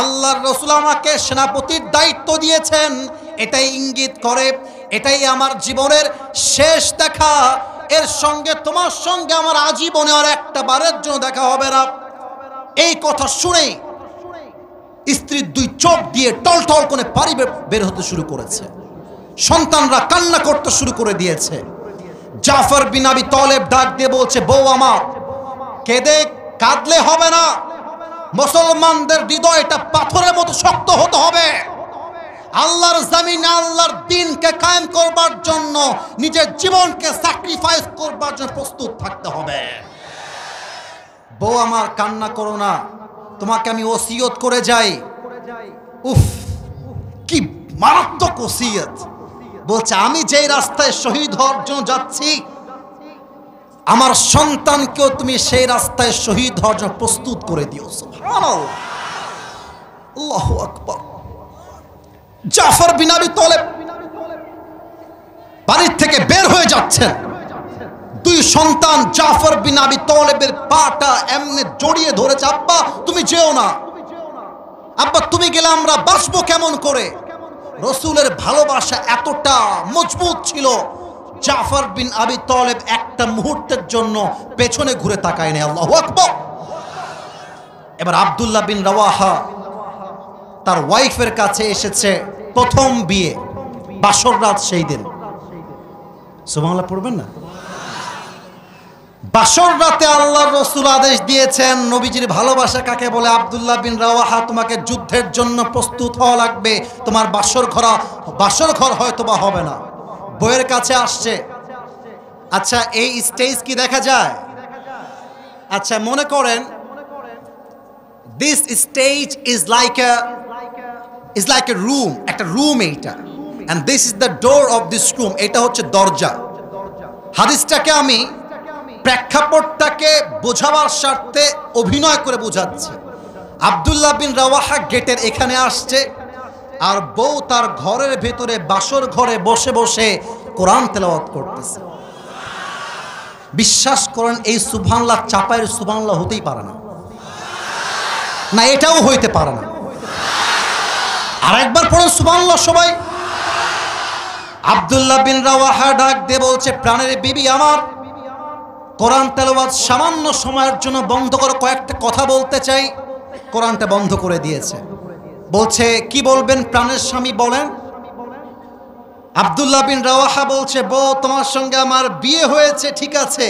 আল্লাহর রাসূল আমাকে সেনাপতির দায়িত্ব দিয়েছেন, এটাই ইঙ্গিত করে এটাই আমার জীবনের শেষ দেখা, এর সঙ্গে তোমার সঙ্গে আমার আজীবনে আর একটা বারের জন্য দেখা হবে না। এই কথা শুনে স্ত্রীর দুই চোখ দিয়ে টলটল করে পানি বের হতে শুরু করেছে, সন্তানরা কান্না করতে শুরু করে দিয়েছে। জাফর বিন আবি তালেব ডাক দিয়ে বলছে, বউ আমার, কেঁদে কাঁদলে হবে না, মুসলমানদের হৃদয়টা পাথরের মতো শক্ত হতে হবে। আল্লাহর জমিনে আল্লাহর দ্বীনকে কায়েম করবার জন্য নিজের জীবনকে স্যাক্রিফাইস করবার জন্য প্রস্তুত থাকতে হবে। বউ আমার, কান্না করো না, তোমাকে আমি ওসিয়ত করে যাই। উফ, কি মারাত্মক ওসিয়ত! বলছে, আমি যেই রাস্তায় শহীদ হওয়ার জন্য যাচ্ছি, আমার সন্তানকেও তুমি সেই রাস্তায় শহীদ হওয়ার জন্য প্রস্তুত করে দিও। সুবহানাল্লাহ, আল্লাহু আকবার। জাফর বিন আবি তালেব বাড়ির থেকে বের হয়ে যাচ্ছেন, দুই সন্তান জাফর বিন আবি তালেবের পাটা এমনি জড়িয়ে ধরেছে, আব্বা তুমি যেও না, আব্বা তুমি গেলে আমরা বাঁচবো কেমন করে? রসুলের ভালোবাসা এতটা মজবুত ছিল, জাফর বিন আবি তালেব একটা মুহূর্তের জন্য পেছনে ঘুরে তাকায় না। আল্লাহু আকবার। এবার আব্দুল্লাহ বিন রাওয়াহা তার ওয়াইফের কাছে এসেছে, প্রথম বিয়ে, বাসর রাত সেই দিন। সুবহানাল্লাহ পড়বেন না? বাসর রাতে আল্লাহর রাসূল আদেশ দিয়েছেন, নবীজির ভালোবাসা কাকে বলে? আব্দুল্লাহ বিন রাওয়াহা, তোমাকে যুদ্ধের জন্য প্রস্তুত হওয়া লাগবে, তোমার বাসর ঘর হয়তো বা হবে না। বইয়ের কাছে আসছে। আচ্ছা, এই স্টেজ কি দেখা যায়? আচ্ছা, মনে করেন this stage is like a room, একটা রুম এইটা, and this is the door of this room, এটা হচ্ছে দরজা। হাদিসটাকে আমি প্রেক্ষাপটটাকে বোঝাবার স্বার্থে অভিনয় করে বোঝাচ্ছি। আব্দুল্লাহ বিন রাওয়াহা গেটের এখানে আসছে, আর বউ তার ঘরের ভেতরে বাসর ঘরে বসে বসে কোরআন তেলাওয়াত করতেছে। বিশ্বাস করেন, এই সুবহানাল্লাহ চাপায়ের সুবহানাল্লাহ হতেই পারে না, না এটাও হইতে পারে না। আর একবার পড়েন সুবহানাল্লাহ সবাই। আব্দুল্লাহ বিন রাওয়াহা ডাক দিয়ে বলছে, প্রাণের বিবি আমার, কোরআন তেলাওয়াত সামান্য সময়ের জন্য বন্ধ করে কয়েকটা কথা বলতে চাই। কোরআনটা বন্ধ করে দিয়েছে। বলছে, কি বলবেন প্রাণের স্বামী, বলেন। আব্দুল্লাহ বিন রাওয়াহা বলছে, বউ তোমার সঙ্গে আমার বিয়ে হয়েছে ঠিক আছে,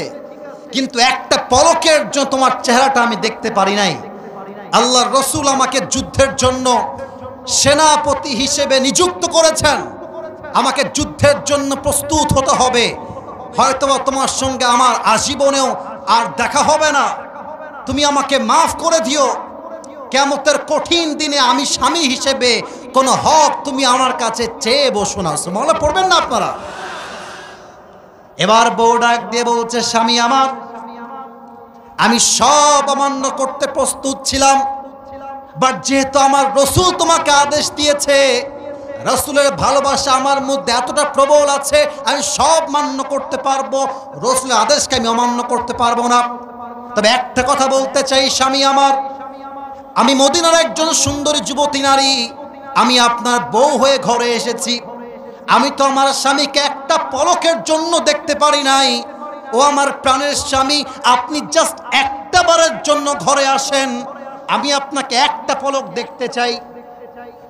কিন্তু একটা পলকের জন্য তোমার চেহারাটা আমি দেখতে পারি নাই। আল্লাহর রাসূল আমাকে যুদ্ধের জন্য সেনাপতি হিসেবে নিযুক্ত করেছেন, আমাকে যুদ্ধের জন্য প্রস্তুত হতে হবে, হয়তোবা তোমার সঙ্গে আমার আজীবনেও আর দেখা হবে না, তুমি আমাকে মাফ করে দিও। কিয়ামতের কঠিন দিনে আমি স্বামী হিসেবে কোন হক তুমি আমার কাছে চেয়ে বসো না। সুবহানাল্লাহ পড়বেন না আপনারা? এবার বউ ডাক দিয়ে বলছে, স্বামী আমার, আমি সব অমান্য করতে প্রস্তুত ছিলাম, বাট যেহেতু আমার রসুল তোমাকে আদেশ দিয়েছে, রসুলের ভালোবাসা আমার মধ্যে এতটা প্রবল আছে, আমি সব মান্য করতে পারবো, রসুলের আদেশকে আমি অমান্য করতে পারবো না। তবে একটা কথা বলতে চাই, স্বামী আমার, আমি মদিনার একজন সুন্দরী যুবতী নারী, আমি আপনার বউ হয়ে ঘরে এসেছি, আমি তো আমার স্বামীকে একটা পলকের জন্য দেখতে পারি নাই। ও আমার প্রাণের স্বামী, আপনি জাস্ট একটা বারের জন্য ঘরে আসেন, আমি আপনাকে একটা পলক দেখতে চাই।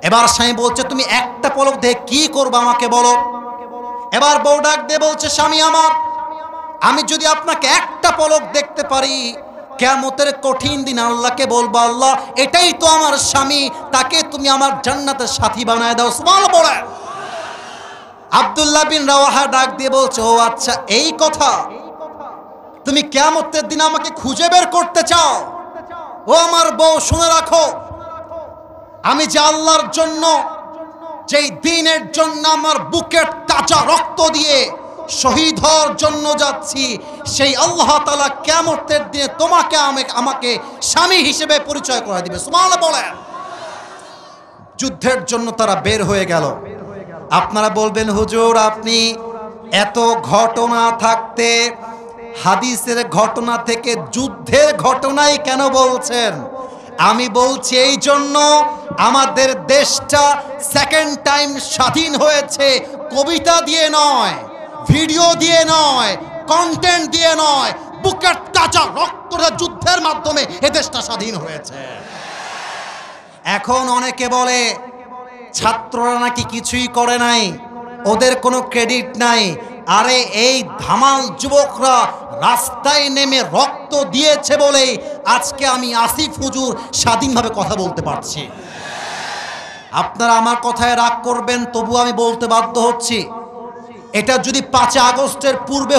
এবার স্বামী বলছে, তুমি একটা পলক দেখে কি করবে আমাকে বলো। এবার বউ ডাক দিয়ে বলছে, স্বামী আমার, আমি যদি আপনাকে একটা পলক দেখতে পারি, কিয়ামতের কঠিন দিন আল্লাহকে বলবো, আল্লাহ এটাই তো আমার স্বামী, তাকে তুমি আমার জান্নাতের সাথী বানায় দাও। সুবহানাল্লাহ বলে। আব্দুল্লাহ বিন রাওয়াহা ডাক দিয়ে বলছে, ও আচ্ছা এই কথা, তুমি কিয়ামতের দিন আমাকে খুঁজে বের করতে চাও? ও আমার বউ, শুনে রাখো, আমি যে আল্লাহর জন্য, যেই দ্বীনের জন্য আমার বুকের তাজা রক্ত দিয়ে শহীদ হওয়ার জন্য যাচ্ছি, সেই আল্লাহ তাআলা কিয়ামতের দিনে তোমাকে আমাকে স্বামী হিসেবে পরিচয় করে দিবে। সুবহানাল্লাহ বলে। যুদ্ধের জন্য তারা বের হয়ে গেল। আপনারা বলবেন, হুজুর আপনি এত ঘটনা থাকতে হাদিসের ঘটনা থেকে যুদ্ধের ঘটনাই কেন বলছেন? আমি বলছি এই জন্য, আমাদের দেশটা সেকেন্ড টাইম স্বাধীন হয়েছে কবিতা দিয়ে নয়, ভিডিও দিয়ে নয়, কন্টেন্ট দিয়ে নয়, বুকের তাজা রক্তটা যুদ্ধের মাধ্যমে এ দেশটা স্বাধীন হয়েছে। এখন অনেকে বলে ছাত্ররা নাকি কিছুই করে নাই, ওদের কোনো ক্রেডিট নাই। আরে এই ধামাল যুবকরা রাস্তায় নেমে রক্ত দিয়েছে বলেই আজকে আমি আসিফ হুজুর স্বাধীনভাবে কথা বলতে পারছি। আপনারা আমার কথায় রাগ করবেন, তবু আমি বলতে বাধ্য হচ্ছি। এটা যদি 5 আগস্টের পূর্বে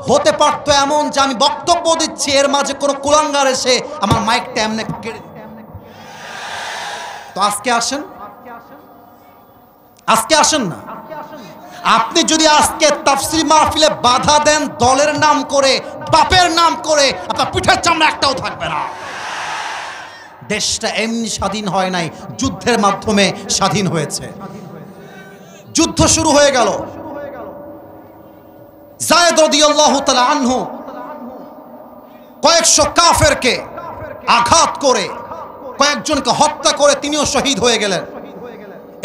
হতে পারতো এমন যে আমি বক্তব্য দিচ্ছি, এর মাঝে কোনো কুলাঙ্গার এসে আমার মাইকটা এমনি কেড়ে। তো আজকে আসেন না। আপনি যদি আজকে তাফসীর মাহফিলে বাধা দেন দলের নাম করে, বাপের নাম করে, আপনার পিঠের চামড়া একটাও থাকবে না। দেশটা এমনি স্বাধীন হয় নাই, যুদ্ধের মাধ্যমে স্বাধীন হয়েছে। যুদ্ধ শুরু হয়ে গেল। যায়েদ রাদিয়াল্লাহু তাআলা আনহু কয়েকশো কাফেরকে আঘাত করে, কয়েকজনকে হত্যা করে তিনিও শহীদ হয়ে গেলেন।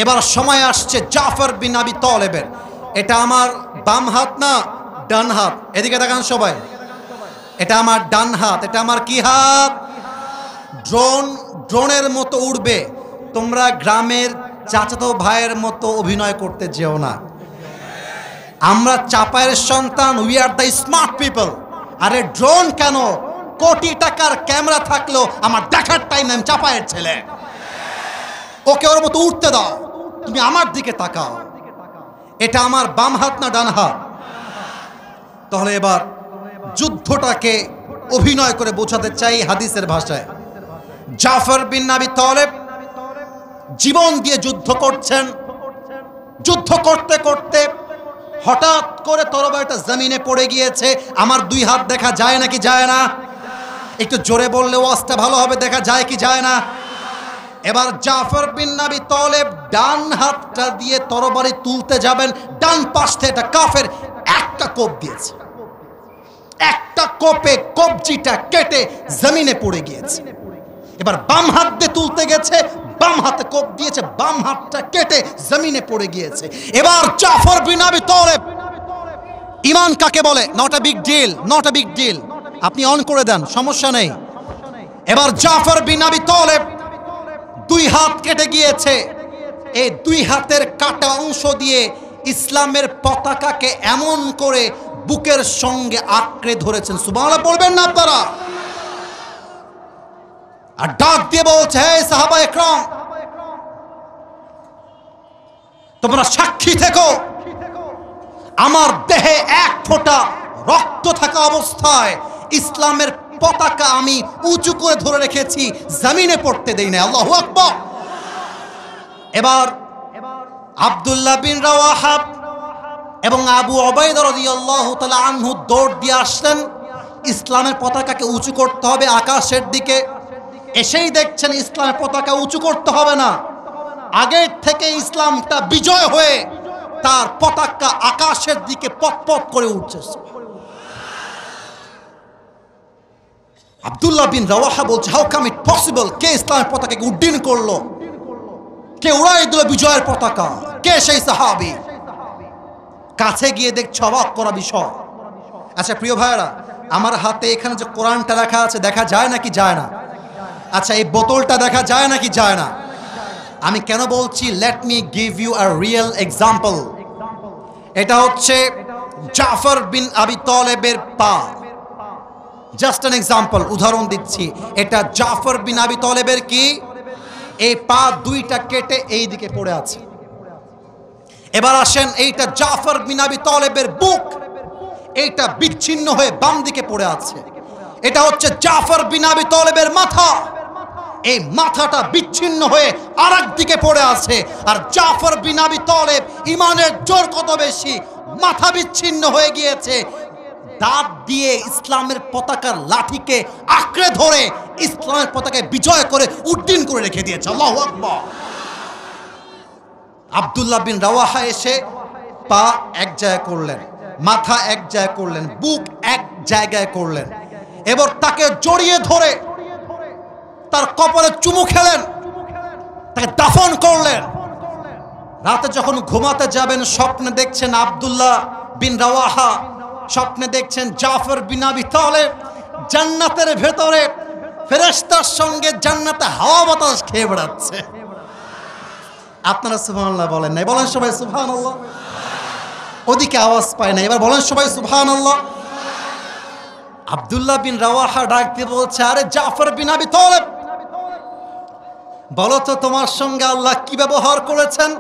এবার সময় আসছে জাফর বিন আবি তালেবের। এটা আমার বাম হাত না ডান হাত, এদিকে দেখান সবাই, এটা আমার ডান হাত। এটা আমার কি হাত? ড্রোনের মতো উড়বে। তোমরা গ্রামের চাচাতো ভাইয়ের মতো অভিনয় করতে যেও না। আমরা চাপায়ের সন্তান, we are the smart people. আরে ড্রোন কেন? কোটি টাকার ক্যামেরা থাকলেও আমার দেখার টাইম, আমি চাপায়ের ছেলে, ওকে ওর মতো উঠতে দাও, তুমি আমার দিকে তাকাও। এটা আমার বাম হাত না ডান হাত? তাহলে এবার যুদ্ধটাকে অভিনয় করে বোঝাতে চাই হাদিসের ভাষায়। জাফর বিন আবি তালেব জীবন দিয়ে যুদ্ধ করছেন। যুদ্ধ করতে করতে হঠাৎ করে তরবারিটা জমিনে পড়ে গিয়েছে। আমার 2 হাত দেখা যায় নাকি যায় না? একটু জোরে বললে ওয়াজটা ভালো হবে। দেখা যায় কি যায় না? এবার জাফর বিন আবি তালেব ডান হাতটা দিয়ে তরবারি তুলতে যাবেন, ডান পাশ থেকে একটা কাফের একটা কোপ দিয়েছে। একটা কোপে কবজিটা কেটে জমিনে পড়ে গিয়েছে। এবার বাম হাত দিয়ে তুলতে গেছে, বাম হাতে কোপ দিয়েছে, বাম হাতটা কেটে জমিনে পড়ে গিয়েছে। এবার জাফর বিন আবি তালেব, ঈমান কাকে বলে? Not a big deal, not a big deal. আপনি অন করে দেন, সমস্যা নেই। এবার জাফর বিন আবি তালেব 2 হাত কেটে গিয়েছে। এই 2 হাতের কাটা অংশ দিয়ে ইসলামের পতাকাকে এমন করে বুকের সঙ্গে আঁকড়ে ধরেছেন। সুবহানাল্লাহ বলবেন না আপনারা? আর ডাক দিয়ে বলছে, হে সাহাবা একরাম, তোমরা সাক্ষী থেকো, আমার দেহে 1 ফোঁটা রক্ত থাকা অবস্থায় ইসলামের পতাকা আমি উঁচু করে ধরে রেখেছি, জমিনে পড়তে দেই না। আল্লাহু আকবার। এবার আব্দুল্লাহ বিন রাওয়াহা এবং আবু উবাইদা রাদিয়াল্লাহু তাআলা আনহু দৌড় দিয়ে আসলেন। ইসলামের পতাকাকে উঁচু করতে হবে আকাশের দিকে, এসেই দেখছেন ইসলামের পতাকা উঁচু করতে হবে না, আগের থেকে ইসলামটা বিজয় হয়ে তার পতাকা আকাশের দিকে পথ করে উঠছে। আব্দুল্লাহ বিন রাওয়াহা বলছে, হাউ কাম ইট পসিবল, কে ইসলামের পতাকাকে উড্ডীন করলো, কে উড়াই দিল বিজয়ের পতাকা, কে সেই সাহাবী? কাছে গিয়ে দেখছে অবাক করা বিষয়। আচ্ছা প্রিয় ভাইরা, আমার হাতে এখানে যে কোরআনটা রাখা আছে দেখা যায় নাকি যায় না? আচ্ছা এই বোতলটা দেখা যায় নাকি যায় না? আমি কেন বলছি, let me give you a real example. এটা হচ্ছে জাফর বিন আবি তালেবের পা, জাস্ট অ্যান এক্সাম্পল, উদাহরণ দিচ্ছি। এটা জাফর বিন আবি তালেবের কি, এই পা দুইটা কেটে এই দিকে পড়ে আছে। এবার আসেন, এইটা জাফর বিন আবি তালেবের বুক, এইটা বিচ্ছিন্ন হয়ে বাম দিকে পড়ে আছে। এটা হচ্ছে জাফর বিন আবি তালেবের মাথা, এই মাথাটা বিচ্ছিন্ন হয়ে আরেক দিকে পড়ে আছে। আর জাফর বিন আবি তালেব ইমানের জোর কত বেশি, মাথা বিচ্ছিন্ন হয়ে গিয়েছে, দাঁত দিয়ে ইসলামের পতাকার লাঠিকে আঁকড়ে ধরে ইসলামের পতাকায় বিজয় করে উড্ডীন করে রেখে দিয়েছে। আল্লাহু আকবার। আব্দুল্লাহ বিন রাওয়াহা এসে পা এক জায়গায় করলেন, মাথা এক জায়গায় করলেন, বুক এক জায়গায় করলেন, এবার তাকে জড়িয়ে ধরে তার কপালে চুমু খেলেন, তাকে দাফন করলেন। রাতে যখন ঘুমাতে যাবেন স্বপ্নে দেখছেন আব্দুল্লাহ বিন রাওয়াহা, স্বপ্নে দেখছেন জাফর বিন আবি তালেব জান্নাতের ভেতরে ফেরেশতার সঙ্গে জান্নাতে হাওয়া বাতাস খেয়ে বেড়াচ্ছে। আপনারা সুবহানাল্লাহ বলেন নাই? বলেন সবাই সুবহানাল্লাহ। ওদিকে আওয়াজ পায় না, এবার বলেন সবাই সুবহানাল্লাহ। আব্দুল্লাহ বিন রাওয়াহা ডাক দিয়ে বলছে, আরে জাফর বিন আবি তালেব, বলো তো তোমার সঙ্গে আল্লাহ কি ব্যবহার করেছেন?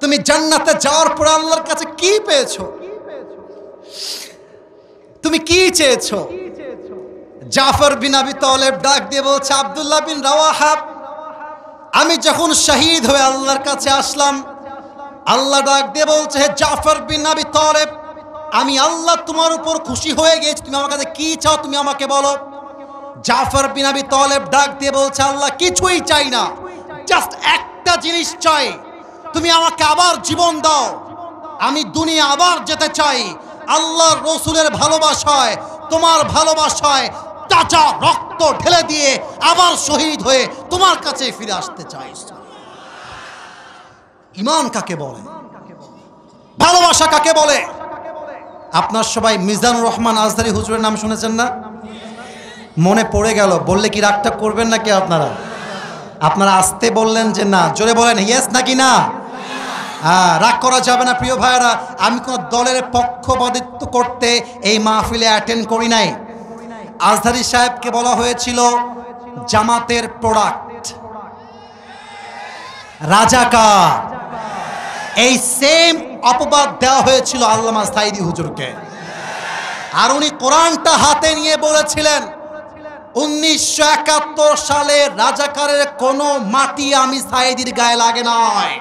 তুমি জান্নাতে যাওয়ার পর আল্লাহর কাছে কি পেয়েছো? তুমি কি চেয়েছো? জাফর বিন আবি তালেব ডাক দিয়ে বলছে, আব্দুল্লাহ বিন রাওয়াহা, আমি যখন শহীদ হয়ে আল্লাহর কাছে আসলাম, আল্লাহ ডাক দিয়ে বলছে, হে জাফর বিন আবি তালেব, আমি আল্লাহ তোমার উপর খুশি হয়ে গেছি, তুমি আমার কাছে কি চাও তুমি আমাকে বলো। জাফর বিন আবি তালেব ডাক দিয়ে বলছে, আল্লাহ কিছুই চাই না, জাস্ট একটা জিনিস চাই, তুমি আমাকে আবার জীবন দাও, আমি দুনিয়া আবার যেতে চাই, আল্লাহর রসুলের ভালোবাসায়, তোমার ভালোবাসায় তাজা রক্ত ঢেলে দিয়ে আবার শহীদ হয়ে তোমার কাছে ফিরে আসতে চাই। ঈমান কাকে বলে? ভালোবাসা কাকে বলে? আপনার সবাই মিজানুর রহমান আজহারী হুজুরের নাম শুনেছেন না? মনে পড়ে গেল, বললে কি রাগটা করবেন নাকি আপনারা? আপনারা আসতে বললেন যে না, জোরে বলেন ইয়েস নাকি না? রাগ করা যাবে না প্রিয় ভাইয়েরা। আমি কোন দলের পক্ষপাতিত্ব করতে এই মাহফিলে অ্যাটেন্ড করি নাই। আজহারী সাহেবকে বলা হয়েছিল জামাতের প্রোডাক্ট, রাজাকার। এই সেম অপবাদ দেওয়া হয়েছিল আল্লামা সাঈদী হুজুরকে। আর উনি কোরআনটা হাতে নিয়ে বলেছিলেন, 1971 সালে রাজাকারের কোনো মাটি আমি সাঈদীর গায়ে লাগে নয়।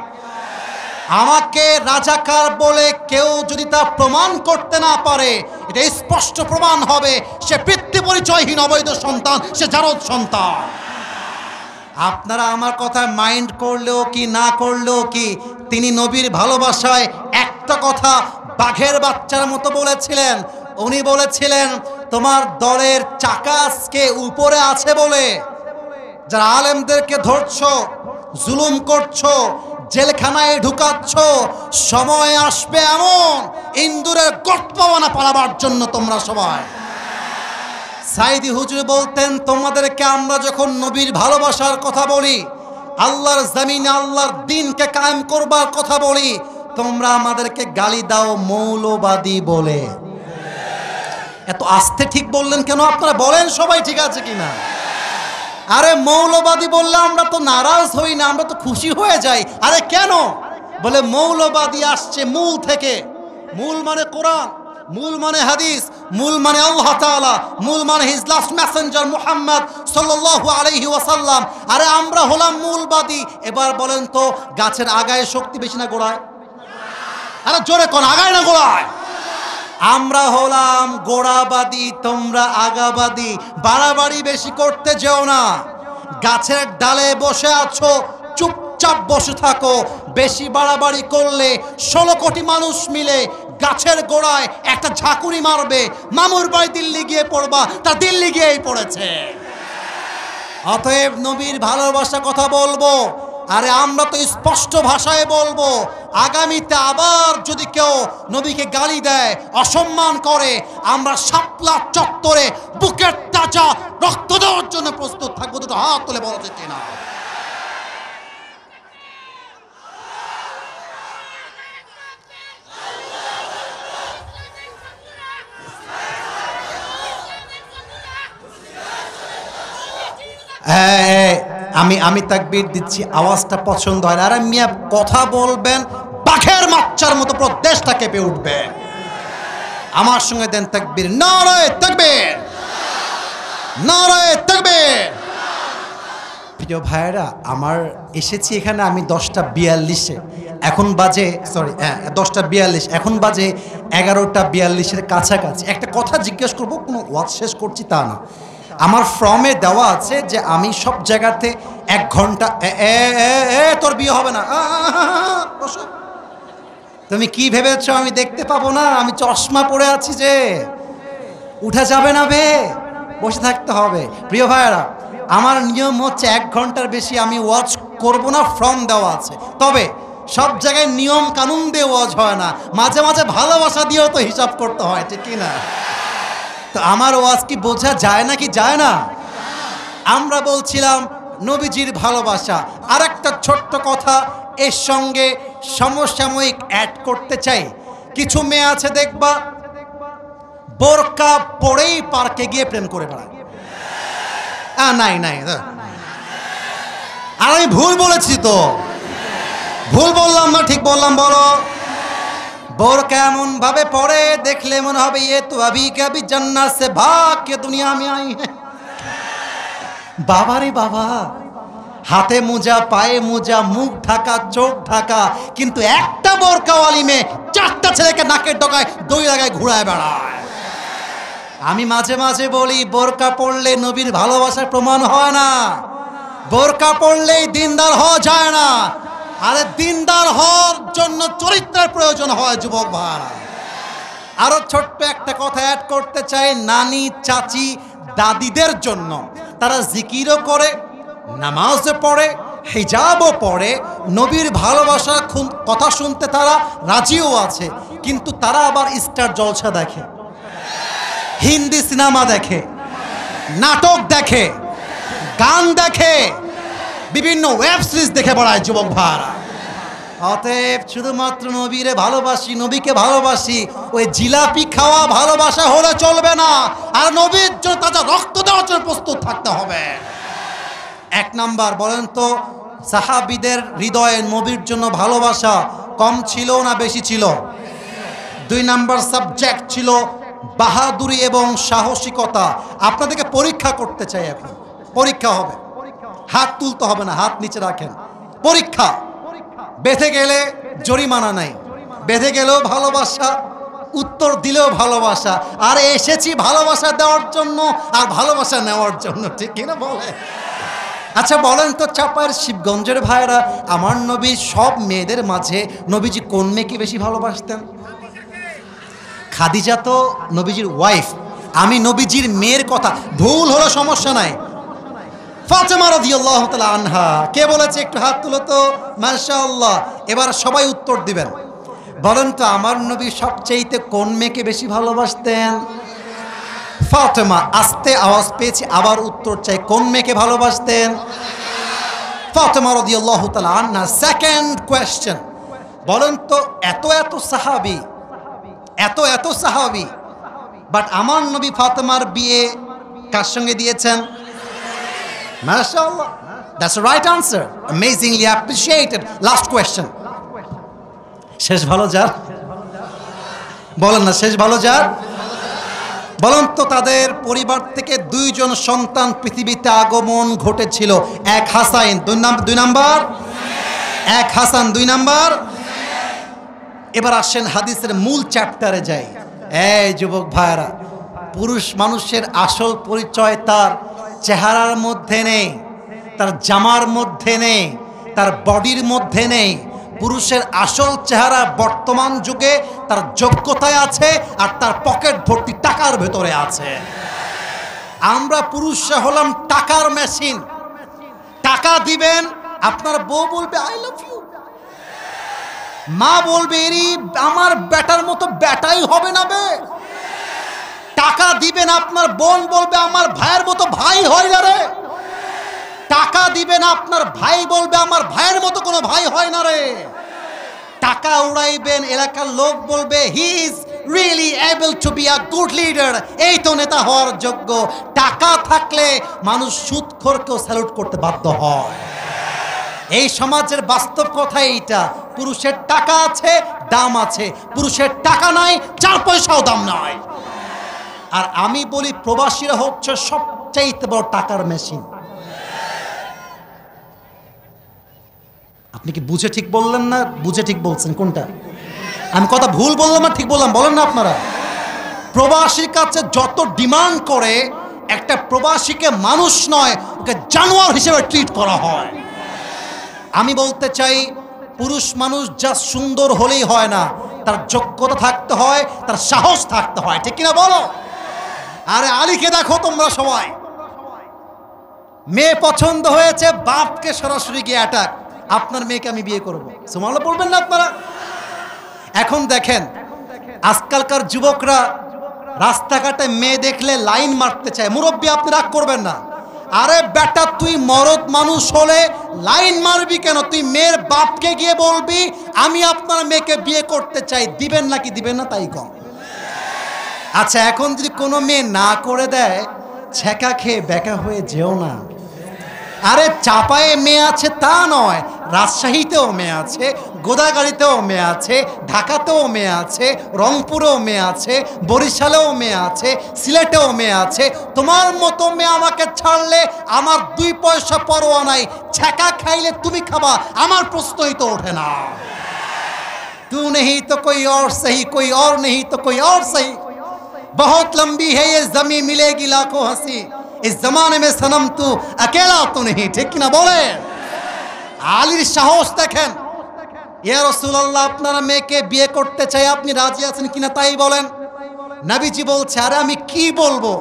আমাকে রাজাকার বলে কেউ যদি তা প্রমাণ করতে না পারে, এটা স্পষ্ট প্রমাণ হবে সে পিতৃ পরিচয়হীন অবৈধ সন্তান, সে জারদ সন্তান। আপনারা আমার কথা মাইন্ড করলেও কি না করলেও কি, তিনি নবীর ভালোবাসায় একটা কথা বাঘের বাচ্চার মতো বলেছিলেন। উনি বলেছিলেন, তোমার দলের চাকা আজকে উপরে আছে বলে যারা আলেমদেরকে ধরছো, জুলুম করছো, জেলখানায় ঢুকাচ্ছ, সময় আসবে এমন ইন্দুরের গর্ত বানা পালাবার জন্য তোমরা সবাই। সাঈদী হুজুর বলতেন, তোমাদেরকে আমরা যখন নবীর ভালোবাসার কথা বলি, আল্লাহর জমিনে আল্লাহর দ্বীনকে কায়েম করবার কথা বলি, তোমরা আমাদেরকে গালি দাও মৌলবাদী বলে। এত আস্তে ঠিক বললেন কেন আপনারা? বলেন সবাই ঠিক আছে কিনা? আরে মৌলবাদী বললে আমরা তো নারাজ হই না, আমরা তো খুশি হয়ে যাই। আরে কেন? বলে মৌলবাদী আসছে মূল থেকে। মূল মানে কোরআন, মূল মানে হাদিস, মূল মানে আল্লাহ তাআলা, মূল মানে হিজ লাস্ট মেসেঞ্জার মুহাম্মদ সাল্লাল্লাহু আলাইহি ওয়াসাল্লাম। আরে আমরা হলাম মূলবাদী। এবার বলেন তো, গাছের আগায় শক্তি বেশি না গোড়ায়? আরে জোরে কোন, আগায় না গোড়ায়? আমরা হলাম গোড়াবাদী, তোমরা আগাবাদী। বাড়াবাড়ি বেশি করতে যেও না। গাছের ডালে বসে আছো, চুপচাপ বসে থাকো। বেশি বাড়াবাড়ি করলে 16 কোটি মানুষ মিলে গাছের গোড়ায় একটা ঝাঁকুনি মারবে। মামুর বাড়ি দিল্লি গিয়ে পড়বা, তা দিল্লি গিয়েই পড়েছে। অতএব নবীর ভালোবাসা কথা বলবো, আরে আমরা তো স্পষ্ট ভাষায় বলবো। আগামীতে আবার যদি কেউ নবীকে গালি দেয়, অসম্মান করে, আমরা শাপলা চত্বরে বুকের তাজা রক্ত দেওয়ার জন্য প্রস্তুত থাকবো। দুটো হাত তুলে বলা যাচ্ছে না। আমি তাকবীর দিচ্ছি, আওয়াজটা পছন্দ হয় না। আরে মিয়া কথা বলবেন, বাঘের বাচ্চার মতো পুরো দেশটা কেঁপে উঠবে। আমার সঙ্গে দেন তাকবীর। নারায়ে তাকবীর, নারায়ে তাকবীর। প্রিয় ভাইয়েরা, আমার এসেছি এখানে আমি 10:42-এ, এখন বাজে 10:42, এখন বাজে 11:42-এর কাছাকাছি। একটা কথা জিজ্ঞেস করবো, কোনো ওয়াজ শেষ করছি তা না। আমার ফর্মে দেওয়া আছে যে আমি সব জায়গাতে 1 ঘন্টা। তোর বিয়ে হবে না, তুমি কি ভেবেছ আমি দেখতে পাবো না? আমি চশমা পরে আছি যে, উঠা যাবে না বে, বসে থাকতে হবে। প্রিয় ভাইয়েরা, আমার নিয়ম হচ্ছে 1 ঘন্টার বেশি আমি ওয়াজ করব না, ফর্ম দেওয়া আছে। তবে সব জায়গায় নিয়ম কানুন দিয়ে ওয়াজ হয় না, মাঝে মাঝে ভালোবাসা দিয়েও তো হিসাব করতে হয়, ঠিক কি না? তো আমার ওয়াজ কি বোঝা যায় না কি যায় না? আমরা বলছিলাম নবীজির ভালোবাসা। আর একটা ছোট্ট কথা এর সঙ্গে সমসাময়িক অ্যাড করতে চাই। কিছু মেয়ে আছে দেখবা বোরকা পরেই পার্কে গিয়ে প্রেম করে বেড়ায়। নাই নাই, আর আমি ভুল বলেছি তো? ভুল বললাম না ঠিক বললাম? বলো। বোরকা এমন ভাবে পড়ে দেখলে মনে হবে ये तो अभी कभी जन्नत से भाग के दुनिया में आई है। বাবা রে বাবা, হাতে মোজা, পায়ে মোজা, মুখ ঢাকা, চোখ ঢাকা, কিন্তু একটা বোরকাওয়ালি মেয়ে 4টা ছেলেকে নাকের ডগায় দই লাগায় ঘুরায় বেড়ায়। আমি মাঝে মাঝে বলি, বোরকা পড়লে নবীর ভালোবাসার প্রমাণ হয় না, বোরকা পড়লেই দিনদার হওয়া যায় না। আরে দিনদার হওয়ার জন্য চরিত্রের প্রয়োজন হয় যুবক ভাইরা। আরো ছোট্ট একটা কথা অ্যাড করতে চাই নানি, চাচি, দাদিদের জন্য। তারা জিকিরও করে, নামাজও পড়ে, হিজাবও পড়ে, নবীর ভালোবাসার কথা শুনতে তারা রাজিও আছে, কিন্তু তারা আবার স্টার জলসা দেখে, হিন্দি সিনেমা দেখে, নাটক দেখে, গান দেখে, বিভিন্ন ওয়েব সিরিজ দেখে বেড়ায় যুবক ভাইরা। অতএব শুধুমাত্র নবীরে ভালোবাসি, নবীকে ভালোবাসি, ওই জিলাপি খাওয়া ভালোবাসা হলে চলবে না। আর নবীর জন্য তাজা রক্ত দেওয়ার জন্য প্রস্তুত থাকতে হবে। 1 নাম্বার, বলেন তো সাহাবীদের হৃদয়ে নবীর জন্য ভালোবাসা কম ছিল না বেশি ছিল? 2 নাম্বার সাবজেক্ট ছিল বাহাদুরি এবং সাহসিকতা। আপনাদেরকে পরীক্ষা করতে চাই এখন। পরীক্ষা হবে, হাত তুলতে হবে না, হাত নিচে রাখেন। পরীক্ষা। বেঁধে গেলে জরিমানা নাই, বেঁধে গেলেও ভালোবাসা, উত্তর দিলেও ভালোবাসা। আর এসেছি ভালোবাসা দেওয়ার জন্য আর ভালোবাসা নেওয়ার জন্য, ঠিক কিনা বলে? আচ্ছা বলেন তো চাপায়ের শিবগঞ্জের ভাইরা, আমার নবীর সব মেয়েদের মাঝে নবীজি কোন মেয়েকে বেশি ভালোবাসতেন? খাদিজা তো নবীজির ওয়াইফ। আমি নবীজির মেয়ের কথা, ভুল হলো সমস্যা নাই। ফাতেমা রাদিয়াল্লাহু তাআলা আনহা, কে বলেছে একটু হাত তুলো তো? মাশাআল্লাহ। এবার সবাই উত্তর দিবেন। বলেন তো আমার নবী সবচেয়ে কোন মেয়েকে বেশি ভালোবাসতেন? ফাতেমা। আস্তে আওয়াজ পেয়েছি, আবার উত্তর চাই, কোন মেয়েকে ভালোবাসতেন? ফাতেমা রাদিয়াল্লাহু তাআলা আনহা। সেকেন্ড কোয়েশ্চেন, বলেন তো এত এত সাহাবী, এত সাহাবী, বাট আমার নবী ফাতেমার বিয়ে কার সঙ্গে দিয়েছেন? MashaAllah. That's the right answer. Amazingly appreciated. Last question. শেষ ভালো যার? বলেন না শেষ ভালো যার? বলেন তো তাদের পরিবার থেকে 2 জন সন্তান পৃথিবীতে আগমন ঘটেছিল। 1 হাসান, 2 নাম্বার 1 হাসান, 2 নাম্বার। এবার আসেন হাদিসের মূল চ্যাপ্টারে যাই। এই যুবক ভাইরা, পুরুষ মানুষের আসল পরিচয় তার চেহারার মধ্যে নেই, তার জামার মধ্যে নেই, তার বডির মধ্যে নেই। পুরুষের আসল চেহারা বর্তমান যুগে তার যোগ্যতায় আছে আর তার পকেট ভর্তি টাকার ভেতরে আছে। আমরা পুরুষরা হলাম টাকার মেশিন। টাকা দিবেন, আপনার বউ বলবে আই লাভ ইউ, মা বলবে এরি আমার বেটার মতো বেটাই হবে না বে। টাকা দিবেন, আপনার বোন বলবে আমার ভাইয়ের মতো ভাই হয় না রে। টাকা দিবেন, আপনার ভাই বলবে আমার ভাইয়ের মতো কোনো ভাই হয় না রে। টাকা উড়াইবেন, এলাকার লোক বলবে he is really able to be a good leader, এই তো নেতা হওয়ার যোগ্য। টাকা থাকলে মানুষ সুদখোরকেও স্যালুট করতে বাধ্য হয়। এই সমাজের বাস্তব কথা এইটা। পুরুষের টাকা আছে, দাম আছে, পুরুষের টাকা নাই, 4 পয়সাও দাম নাই। আর আমি বলি প্রবাসীরা হচ্ছে সবচাইতে বড় টাকার মেশিন। আপনি কি বুঝে ঠিক বললেন না বুঝে ঠিক বলছেন কোনটা? আমি কথা ভুল বললাম না ঠিক বললাম? বলেন না আপনারা। প্রবাসীর কাছে যত ডিমান্ড করে, একটা প্রবাসীকে মানুষ নয় ওকে জানোয়ার হিসেবে ট্রিট করা হয়। আমি বলতে চাই পুরুষ মানুষ যা সুন্দর হলেই হয় না, তার যোগ্যতা থাকতে হয়, তার সাহস থাকতে হয়, ঠিক কিনা বলো? আরে আলীকে দেখো তোমরা সবাই, মেয়ে পছন্দ হয়েছে, বাপকে সরাসরি গিয়ে অ্যাটাক, আপনার মেয়েকে আমি বিয়ে করবো। সুবহানাল্লাহ বলবেন না আপনারা? এখন দেখেন আজকালকার যুবকরা রাস্তাঘাটে মেয়ে দেখলে লাইন মারতে চায়। মুরব্বী আপনি রাগ করবেন না। আরে বেটা তুই মরদ মানুষ হলে লাইন মারবি কেন? তুই মেয়ের বাপকে গিয়ে বলবি আমি আপনার মেয়েকে বিয়ে করতে চাই, দিবেন নাকি দিবেন না তাই কম। আচ্ছা এখন যদি কোনো মেয়ে না করে দেয়, ছেঁকা খেয়ে বেকা হয়ে যেও না। আরে চাপায়ে মেয়ে আছে তা নয়, রাজশাহীতেও মেয়ে আছে, গোদাগাড়িতেও মেয়ে আছে, ঢাকাতেও মেয়ে আছে, রংপুরেও মেয়ে আছে, বরিশালেও মেয়ে আছে, সিলেটেও মেয়ে আছে। তোমার মতো মেয়ে আমাকে ছাড়লে আমার 2 পয়সা পরোয়া নাই। ছেঁকা খাইলে তুমি খাবা, আমার প্রশ্নই তো ওঠে না। তু নেহি তো কোই और सही, कोई और नहीं तो कोई और सही, बहुत लंबी है ये जमी मिलेगी लाखों हंसी, इस जमाने में सनम तू अकेला तो नहीं, ঠিক কিনা বলেন? আলীর সাহস দেখেন। ইয়া রাসূলুল্লাহ আপনারা মেয়েকে বিয়ে করতে চাই, আপনি রাজি আছেন কিনা তাই বলেন। নবীজি বলছে আরে আমি কি বলবো,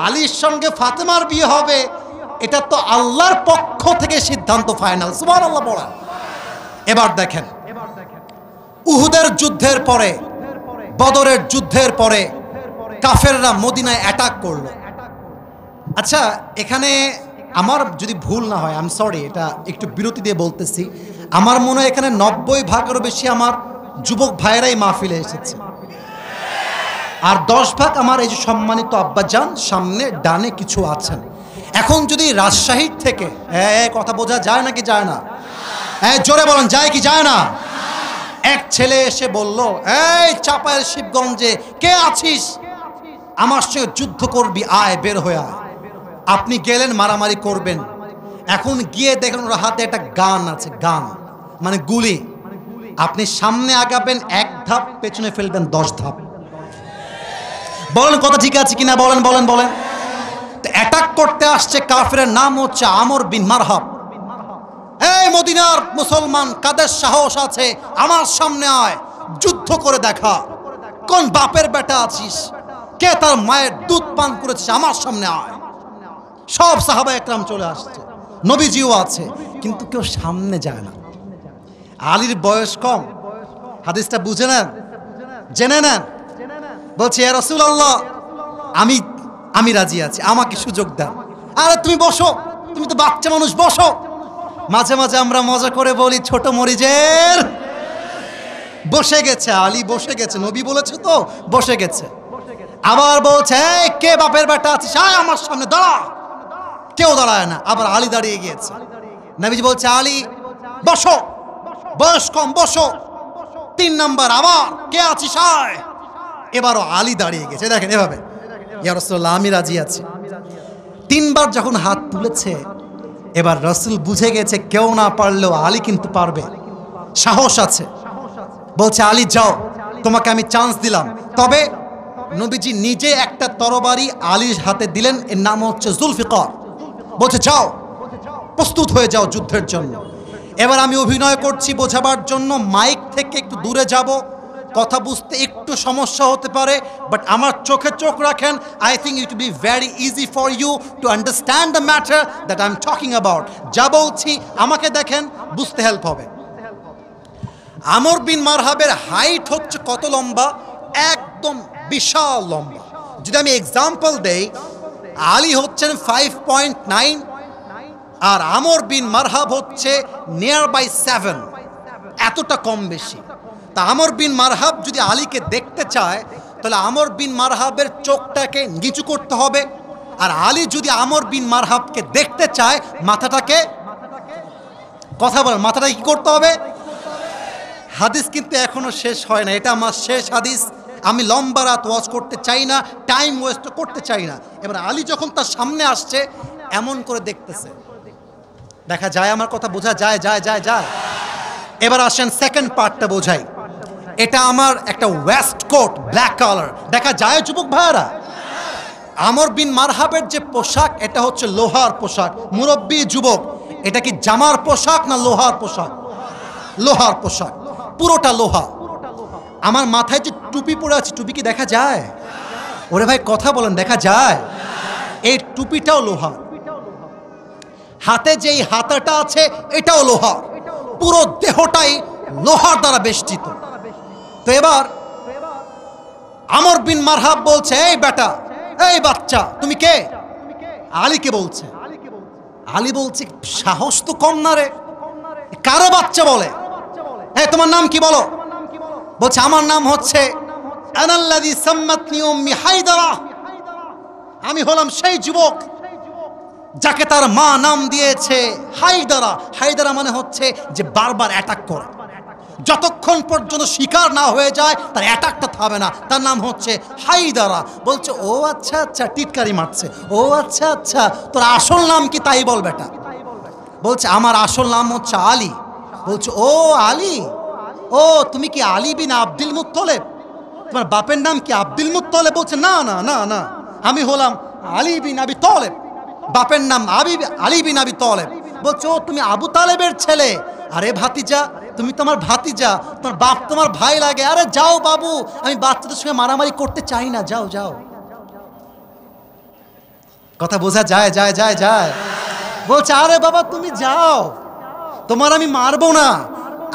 আলীর সঙ্গে ফাতেমার বিয়ে হবে, এটা তো আল্লাহর পক্ষ থেকে সিদ্ধান্ত ফাইনাল। সুবহানাল্লাহ বলেন। এবার দেখেন উহুদের যুদ্ধের পরে, বদরের যুদ্ধের পরে কাফেররা মদিনায় অ্যাটাক করলো। আচ্ছা এখানে আমার যদি ভুল না হয়, আই এম সরি, এটা একটু বিরতি দিয়ে বলতেছি, আমার মনে হয় এখানে 90 ভাগেরও বেশি আমার যুবক ভাইয়েরাই মাহফিলে এসেছে, আর 10 ভাগ আমার এই যে সম্মানিত আব্বাজান সামনে ডানে কিছু আছেন। এখন যদি রাজশাহীর থেকে কথা বোঝা যায় নাকি যায় না? জোরে বলেন যায় কি যায় না? এক ছেলে এসে বলল এই চাপায়ের শিবগঞ্জে কে আছিস, আমার সঙ্গে যুদ্ধ করবি, আয় বের হয়ে আয়। আপনি গেলেন মারামারি করবেন। এখন গিয়ে দেখেন ওর হাতে একটা গান আছে, গান মানে গুলি। আপনি সামনে আগাবেন 1 ধাপ, পেছনে ফেলবেন 10 ধাপ। বলেন কথা ঠিক আছে কিনা? বলেন বলেন বলেন। অ্যাটাক করতে আসছে কাফেরের নাম হচ্ছে আমর বিন মারহাব। এই মদিনার মুসলমান কাদের সাহস আছে, আমার সামনে আয়, যুদ্ধ করে দেখা। কোন বাপের বেটা আছিস, কে তার মায়ের দুধ পান করেছিস, আমার সামনে আয়। সব সাহাবা একরাম চলে আসছে, নবীজিও আছে, কিন্তু কেউ সামনে যায় না। আলীর বয়স কম, হাদিসটা বুঝে নেন, জেনে নেন। বলছে ইয়া রাসূলুল্লাহ আমি রাজি আছি, আমাকে সুযোগ দেন। আরে তুমি বসো, তুমি তো বাচ্চা মানুষ, বসো। মাঝে মাঝে আমরা মজা করে বলি ছোট মরিচের বসে গেছে, আলী বসে গেছে, নবী বলেছে তো বসে গেছে। আবার বলছে কে বাপের বেটা আছিস, আয় আমার সামনে দাঁড়া। কেউ দাঁড়ায় না, আবার আলী দাঁড়িয়ে গিয়েছে। নবীজি বলছে আলী বসো, বয়স কম বসো। 3 নাম্বার আবার কে আছিস আয়। এবারও আলী দাঁড়িয়ে গেছে, দেখেন এভাবে, ইয়া রাসূলুল্লাহ আমি রাজি আছি। 3 বার যখন হাত তুলেছে, এবার রাসূল বুঝে গেছে কেউ না পারলেও আলী কিন্তু পারবে, সাহস আছে। বলছে আলী যাও, তোমাকে আমি চান্স দিলাম, তবে নবীজি নিজে একটা তরবারি আলীর হাতে দিলেন, এর নাম হচ্ছে জুলফিকার। বলছে যাও, প্রস্তুত হয়ে যাও যুদ্ধের জন্য। এবার আমি অভিনয় করছি বোঝাবার জন্য, মাইক থেকে একটু দূরে যাব, কথা বুঝতে একটু সমস্যা হতে পারে, বাট আমার চোখে চোখ রাখেন। I think it will be very easy for you to understand the matter that I am talking about. যা বলছি আমাকে দেখেন, বুঝতে হেল্প হবে। আমর বিন মারহাবের হাইট হচ্ছে কত লম্বা? একদম বিশাল লম্বা। যদি আমি এক্সাম্পল দেই, আলী হচ্ছেন 5.9 আর আমর বিন মারহাব হচ্ছে নিয়ার বাই 7, এতটা কম বেশি। তা আমর বিন মারহাব যদি আলীকে দেখতে চায় তাহলে আমর বিন মারহাবের চোখটাকে নিচু করতে হবে, আর আলী যদি আমর বিন মারহাবকে দেখতে চায় মাথাটাকে, কথা বলেন, মাথাটাকে কি করতে হবে? হাদিস কিন্তু এখনো শেষ হয় না, এটা আমার শেষ হাদিস। আমি লম্বা রাত ওয়াজ করতে চাই না, টাইম ওয়েস্ট করতে চাই না। এবার আলী যখন তার সামনে আসছে এমন করে দেখতেছে, দেখা যায়, আমার কথা বোঝা যায়? যায়। এবার আসেন সেকেন্ড পার্টটা বোঝাই। এটা আমার একটা ওয়েস্ট কোট, ব্ল্যাক কালার, দেখা যায় যুবক ভাইরা? আমর বিন মারহাবের যে পোশাক, এটা হচ্ছে লোহার পোশাক। মুরব্বী যুবক, এটা কি জামার পোশাক না লোহার পোশাক? লোহার পোশাক, পুরোটা লোহা। আমার মাথায় যে টুপি পরে আছে, টুপি কি দেখা যায়? ওরে ভাই কথা বলেন, দেখা যায়? এই টুপিটাও লোহা। হাতে যেই হাতাটা আছে এটাও লোহা, পুরো দেহটাই লোহার দ্বারা বেষ্টিত। তো এবার আমর বিন মারহাব বলছে, এই বেটা, এই বাচ্চা, তুমি কে? আলীকে বলছে। আলী বলছে, সাহস তো কম না রে, কারো বাচ্চা বলে? এই তোমার নাম কি বলো? বলছে আমার নাম হচ্ছে আনাল্লাযী সাম্মাতনি উম্মি হায়দারা। আমি হলাম সেই যুবক যাকে তার মা নাম দিয়েছে হায়দারা। হায়দারা মানে হচ্ছে যে বারবার অ্যাটাক করে, যতক্ষণ পর্যন্ত শিকার না হয়ে যায় তার অ্যাটাকটা থামবে না, তার নাম হচ্ছে হায়দারা। বলছে ও আচ্ছা আচ্ছা, টিটকারি মারছে। ও আচ্ছা আচ্ছা, তোর আসল নাম কি তাই বল বেটা। বলছে আমার আসল নাম হচ্ছে আলী। বলছে ও আলী, ও তুমি কি আলী বিন আব্দুল মুত্তলিব? তোমার বাপের নাম কি আব্দুল মুত্তলিব? বলছে না না না না, আমি হলাম আলী বিন আবি তালেব, বাপের নাম আলী বিন আবি তালেব। বলছে ও তুমি আবু তালেবের ছেলে? আরে ভাতিজা, তুমি তোমার ভাতিজা, তোমার বাপ তোমার ভাই লাগে। আরে যাও বাবু, আমি বাচ্চাদের সঙ্গে মারামারি করতে চাই না, যাও যাও। কথা বোঝা যায়? যায়। বলছে আরে বাবা তুমি যাও, তোমার আমি মারবো না,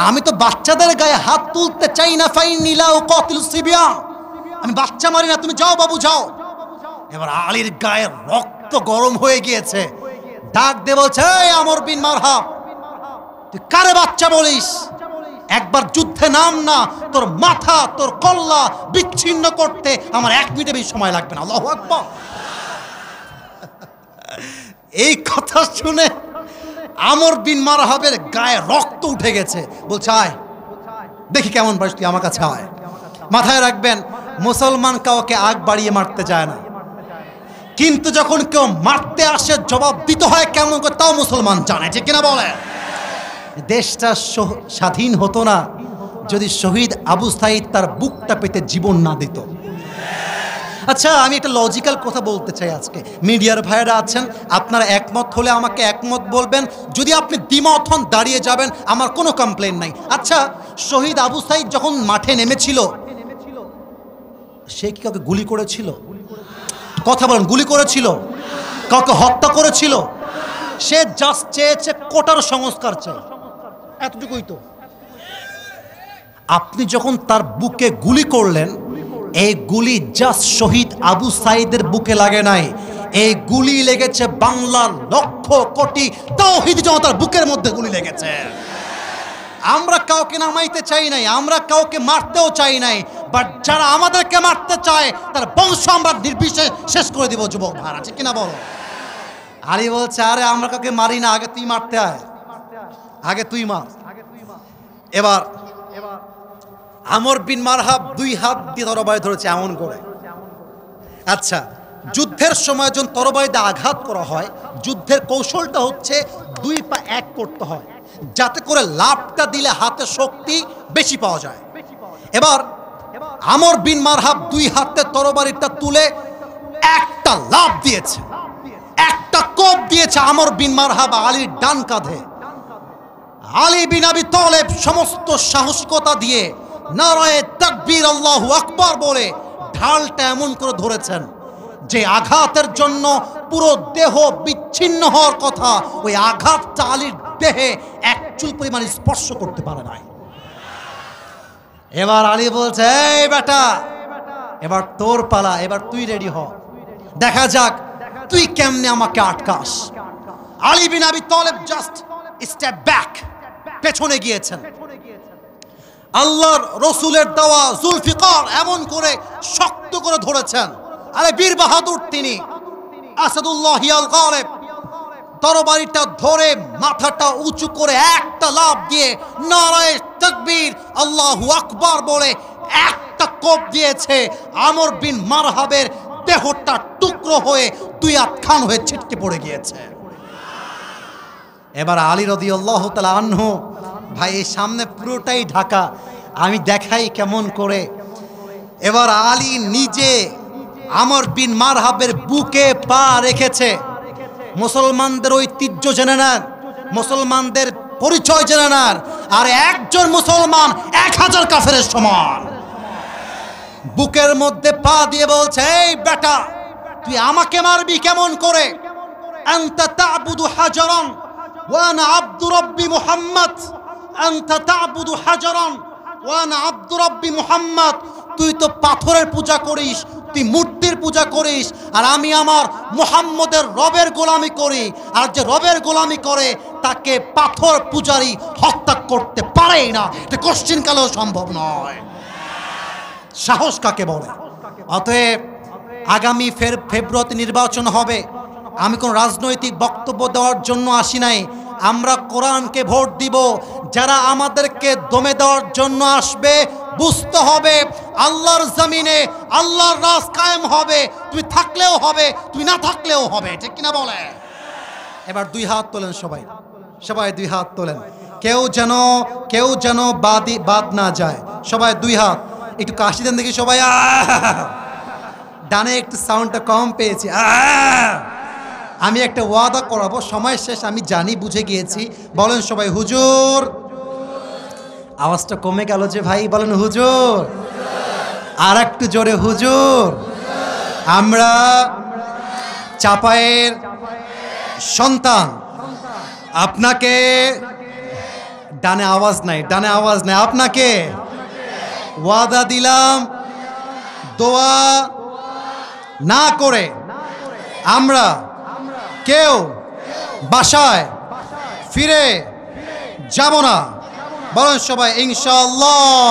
আমি তো বাচ্চাদের গায়ে হাত তুলতে চাই না। ফাইন্নী লা উকাতিলু সিবিয়ান, আমি বাচ্চা মারি না, তুমি যাও বাবু যাও। এবার আলীর গায়ে রক্ত গরম হয়ে গিয়েছে, ডাক দিয়ে বলছে, এই আমর বিন মারহাব, তুই কারে বাচ্চা বলিস? একবার যুদ্ধে নাম না, তোর মাথা তোর কল্লা বিচ্ছিন্ন করতে আমার 1 মিনিটের বেশি সময় লাগবে না। আল্লাহু আকবার। এই কথা শুনে আমর বিন মারহাবের গায়ে রক্ত উঠে গেছে। বলছে আয় দেখি কেমন পারিস তুই, আমার কাছে আয়। মাথায় রাখবেন, মুসলমান কাউকে আগ বাড়িয়ে মারতে যায় না, কিন্তু যখন কেউ মারতে আসে জবাব দিতে হয় কেমন করে, তাও মুসলমান জানে, ঠিক কিনা বলে? দেশটা স্বাধীন হতো না যদি শহীদ আবু সাঈদ তার বুকটা পেতে জীবন না দিত। আচ্ছা আমি একটা লজিক্যাল কথা বলতে চাই আজকে, মিডিয়ার ভাইয়েরা আছেন, আপনারা একমত হলে আমাকে একমত বলবেন, যদি আপনি দ্বিমত হন দাঁড়িয়ে যাবেন, আমার কোনো কমপ্লেন নাই। আচ্ছা শহীদ আবু সাঈদ যখন মাঠে নেমেছিল, সে কি কাউকে গুলি করেছিল? কথা বলেন, গুলি করেছিল? কাউকে হত্যা করেছিল? সে জাস্ট চেয়েছে কোটার সংস্কার চাই, এতটুকুই তো। আপনি যখন তার বুকে গুলি করলেন, এই গুলি জাস্ট শহীদ আবু সাঈদের বুকে লাগে নাই, এই গুলি লেগেছে বাংলার লক্ষ কোটি তাওহীদ জনতার বুকের মধ্যে গুলি লেগেছে। আমরা কাউকে নামাইতে চাই নাই, আমরা কাউকে মারতেও চাই নাই, বাট যারা আমাদেরকে মারতে চায় তার বংশ আমরা নির্বিশেষে শেষ করে দিব। যুবক ভাড়া, ঠিক কিনা বলো? আলী বলছে আরে আমরা কাউকে মারি না, আগে তুই মারতে আয়, আগে তুই মার। এবার আমর বিন মারহাব 2 হাত দিয়ে তরবারি ধরেছে এমন করে। আচ্ছা যুদ্ধের সময় যখন তরবারিতে আঘাত করা হয়, যুদ্ধের কৌশলটা হচ্ছে 2 পা এক করতে হয়, যাতে করে লাফটা দিলে হাতে শক্তি বেশি পাওয়া যায়। এবার আমর বিন মারহাব দুই হাতে তরবারিটা তুলে একটা লাফ দিয়েছে, একটা কোপ দিয়েছে আমর বিন মারহাব আলীর ডান কাঁধে। আলী বিন আবি তালেব সমস্ত সাহসিকতা দিয়ে নারায়ে তাকবীর আল্লাহু আকবার বলে ঢালটা এমন করে ধরেছেন যে আঘাতের জন্য পুরো দেহ বিচ্ছিন্ন হওয়ার কথা, ওই আঘাতটা আলীর দেহে এক চুল পরিমাণ স্পর্শ করতে পারে নাই। এবার আলী বলছে, এই বেটা এবার তোর পালা, এবার তুই রেডি হ, দেখা যাক তুই কেমনে আমাকে আটকাস। আলী বিন আবি তালেব জাস্ট স্টেপ ব্যাক, পেছনে গিয়েছেন। আল্লাহর রসুলের দেওয়া জুলফিকার এমন করে শক্ত করে ধরেছেন। আরে বীর বাহাদুর তিনি আসাদুল্লাহ আল গালিব তরবারিটা ধরে মাথাটা উঁচু করে একটা লাফ দিয়ে নারায়ে তাকবীর আল্লাহু আকবার বলে একটা কোপ দিয়েছে। আমর বিন মারহাবের দেহটা টুকরো হয়ে দুই আধখান হয়ে ছিটকে পড়ে গিয়েছে। এবার আলী রাদিয়াল্লাহু তাআলা আনহু, ভাই এই সামনে পুরোটাই ঢাকা, আমি দেখাই কেমন করে। এবার আলী নিজে আমর বিন মারহাবের বুকে পা রেখেছে। মুসলমানদের ঐতিহ্য জেনে নেন, মুসলমানদের পরিচয় জেনে নেন, আর একজন মুসলমান 1000 কাফেরের সমান। বুকের মধ্যে পা দিয়ে বলছে, এই বেটা তুই আমাকে মারবি কেমন করে? আনতা তা'বুদু হাজারান ওয়া আনা আব্দু রাব্বি মুহাম্মদ, আনতা তা'বুদু হাজারান ওয়া আনা আব্দু রাব্বি মুহাম্মদ। তুই তো পাথরের পূজা করিস, তুই মূর্তির পূজা করিস, আর আমি আমার মুহাম্মদের রবের গোলামি করি। আর যে রবের গোলামি করে তাকে পাথর পূজারি হত্যা করতে পারেই না, এটা কোশ্চিন কালেও সম্ভব নয়। সাহস কাকে বলে? অতএব আগামী ফেব্রুয়ারিতে নির্বাচন হবে, আমি কোন রাজনৈতিক বক্তব্য দেওয়ার জন্য আসি নাই। আমরা কোরআনকে ভোট দিব। যারা আমাদেরকে দমে দেওয়ার জন্য আসবে, বুঝতে হবে আল্লাহর জমিনে আল্লাহর রাজ কায়েম হবে। তুমি থাকলেও হবে, তুমি না থাকলেও হবে, ঠিক কিনা বলে? এবার দুই হাত তোলেন সবাই, সবাই দুই হাত তোলেন। কেউ যেন বাদ না যায়। সবাই দুই হাত, একটু কাশি দেন দেখি সবাই। ডানে একটু সাউন্ডটা কম পেয়েছি। আমি একটা ওয়াদা করাবো, সময় শেষ, আমি জানি, বুঝে গিয়েছি। বলেন সবাই হুজুর। আওয়াজটা কমে গেল যে ভাই, বলেন হুজুর। আর একটু জোরে হুজুর। আমরা চাপায়ের সন্তান, আপনাকে ডানে আওয়াজ নাই, ডানে আওয়াজ নাই, আপনাকে ওয়াদা দিলাম দোয়া না করে আমরা কেউ বাসায় ফিরে যাব না। বলেন সবাই ইনশাআল্লাহ।